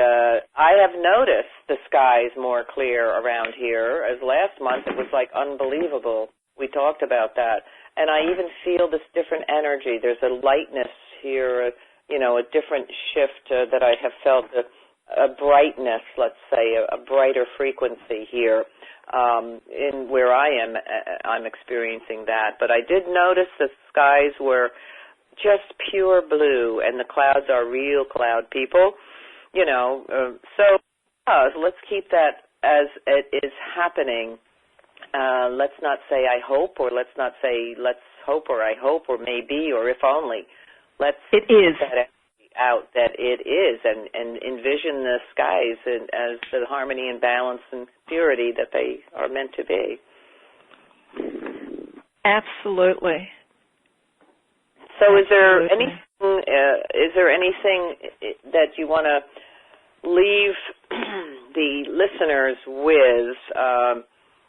[SPEAKER 2] I have noticed the skies more clear around here, as last month it was like unbelievable. We talked about that. And I even feel this different energy. There's a lightness here, a different shift that I have felt, a brightness, let's say, a brighter frequency here in where I am. I'm experiencing that. But I did notice the skies were just pure blue, and the clouds are real cloud people, So let's keep that as it is happening. Let's not say I hope, or let's not say let's hope, or I hope, or maybe, or if only. Let's
[SPEAKER 3] it is.
[SPEAKER 2] Get that out that it is, and envision the skies as the harmony and balance and purity that they are meant to be.
[SPEAKER 3] Absolutely.
[SPEAKER 2] So is there anything that you want to leave the listeners with?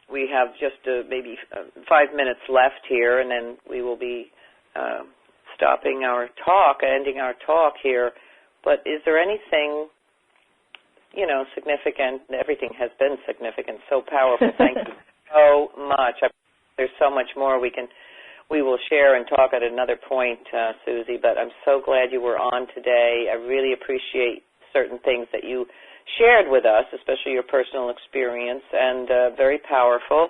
[SPEAKER 2] We have just maybe 5 minutes left here, and then we will be stopping our talk, ending our talk here. But is there anything, significant? Everything has been significant, so powerful. Thank you so much. There's so much more we will share and talk at another point, Suzy, but I'm so glad you were on today. I really appreciate certain things that you shared with us, especially your personal experience, and very powerful.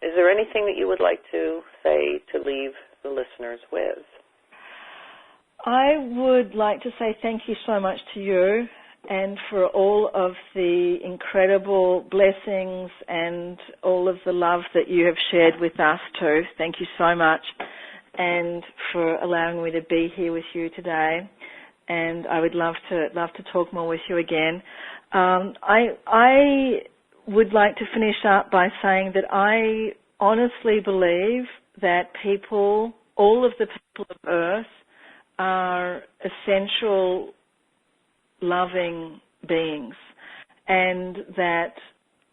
[SPEAKER 2] Is there anything that you would like to say to leave the listeners with?
[SPEAKER 3] I would like to say thank you so much to you and for all of the incredible blessings and all of the love that you have shared with us too. Thank you so much, and for allowing me to be here with you today. And I would love to talk more with you again. I would like to finish up by saying that I honestly believe that people, all of the people of Earth, are essential, loving beings, and that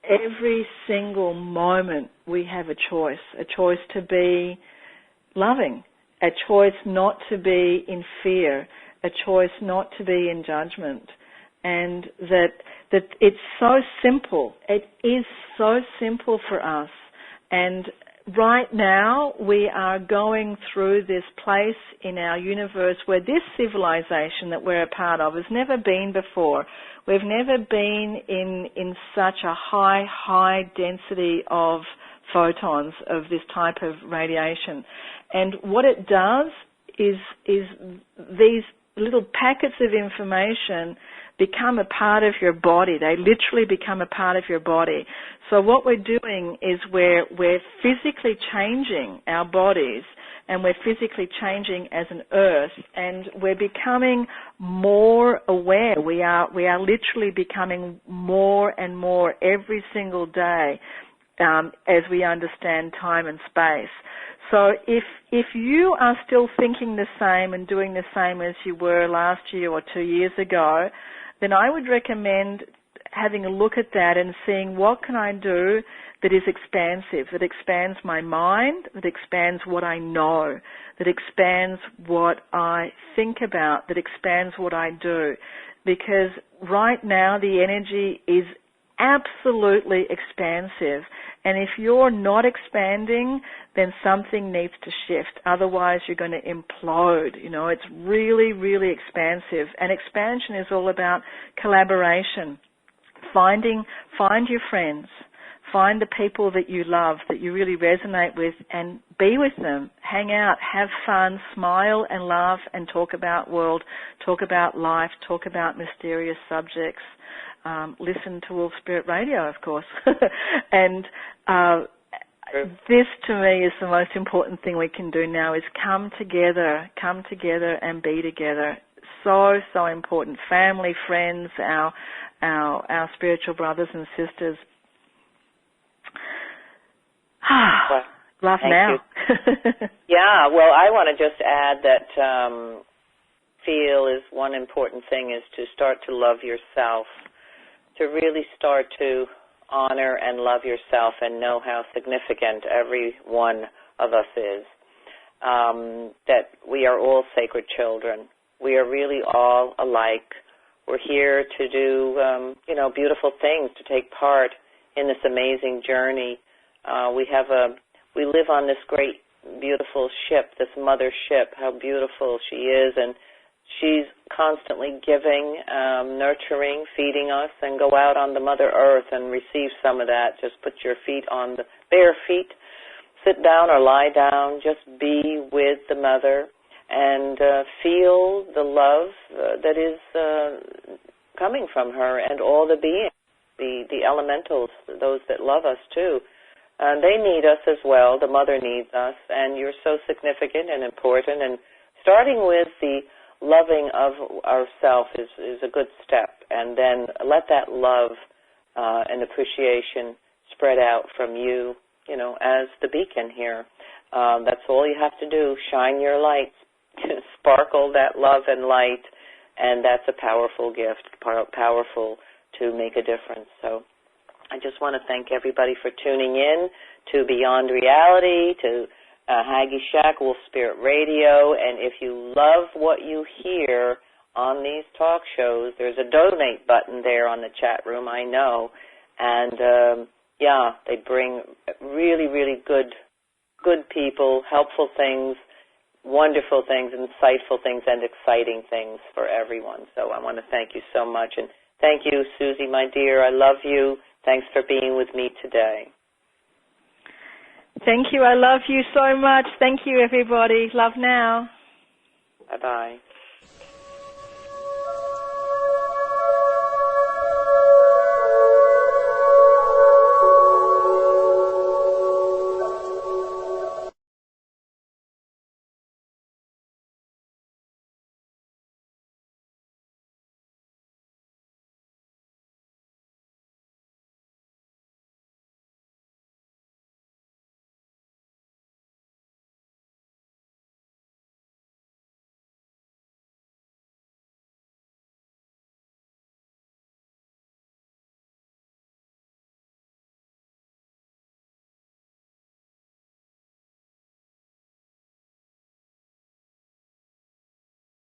[SPEAKER 3] every single moment we have a choice to be loving, a choice not to be in fear, a choice not to be in judgment, and that it's so simple. It is so simple for us. And right now we are going through this place in our universe where this civilization that we're a part of has never been before. We've never been in such a high density of photons of this type of radiation. And what it does is these little packets of information become a part of your body. They literally become a part of your body. So what we're doing is we're physically changing our bodies, and we're physically changing as an earth, and we're becoming more aware. We are literally becoming more and more every single day as we understand time and space. So if you are still thinking the same and doing the same as you were last year or 2 years ago, then I would recommend having a look at that and seeing what can I do that is expansive, that expands my mind, that expands what I know, that expands what I think about, that expands what I do. Because right now the energy is absolutely expansive, and if you're not expanding, then something needs to shift. Otherwise you're going to implode. It's really, really expansive, and expansion is all about collaboration. Find your friends, find the people that you love, that you really resonate with, and be with them. Hang out, have fun, smile and laugh, and talk about world, talk about life, talk about mysterious subjects. Listen to Wolf Spirit Radio, of course. And this, to me, is the most important thing we can do now, is come together and be together. So important. Family, friends, our spiritual brothers and sisters. Laugh now.
[SPEAKER 2] Yeah, well, I want to just add that feel is one important thing is to start to love yourself, to really start to honor and love yourself and know how significant every one of us is, that we are all sacred children. We are really all alike. We're here to do, beautiful things, to take part in this amazing journey. We live on this great, beautiful ship, this mother ship, how beautiful she is, and she's constantly giving, nurturing, feeding us, and go out on the Mother Earth and receive some of that. Just put your feet on the bare feet, sit down or lie down, just be with the Mother and feel the love that is coming from her and all the beings, the elementals, those that love us too. They need us as well. The Mother needs us, and you're so significant and important. And starting with the loving of ourself is a good step, and then let that love and appreciation spread out from you, as the beacon here. That's all you have to do. Shine your light, sparkle that love and light, and that's a powerful gift, powerful to make a difference. So I just want to thank everybody for tuning in to Beyond Reality, to Haggy Shack, Wolf Spirit Radio, and if you love what you hear on these talk shows, there's a donate button there on the chat room, I know, and they bring really, really good people, helpful things, wonderful things, insightful things, and exciting things for everyone. So I want to thank you so much, and thank you, Suzy, my dear. I love you. Thanks for being with me today.
[SPEAKER 3] Thank you. I love you so much. Thank you, everybody. Love now.
[SPEAKER 2] Bye-bye.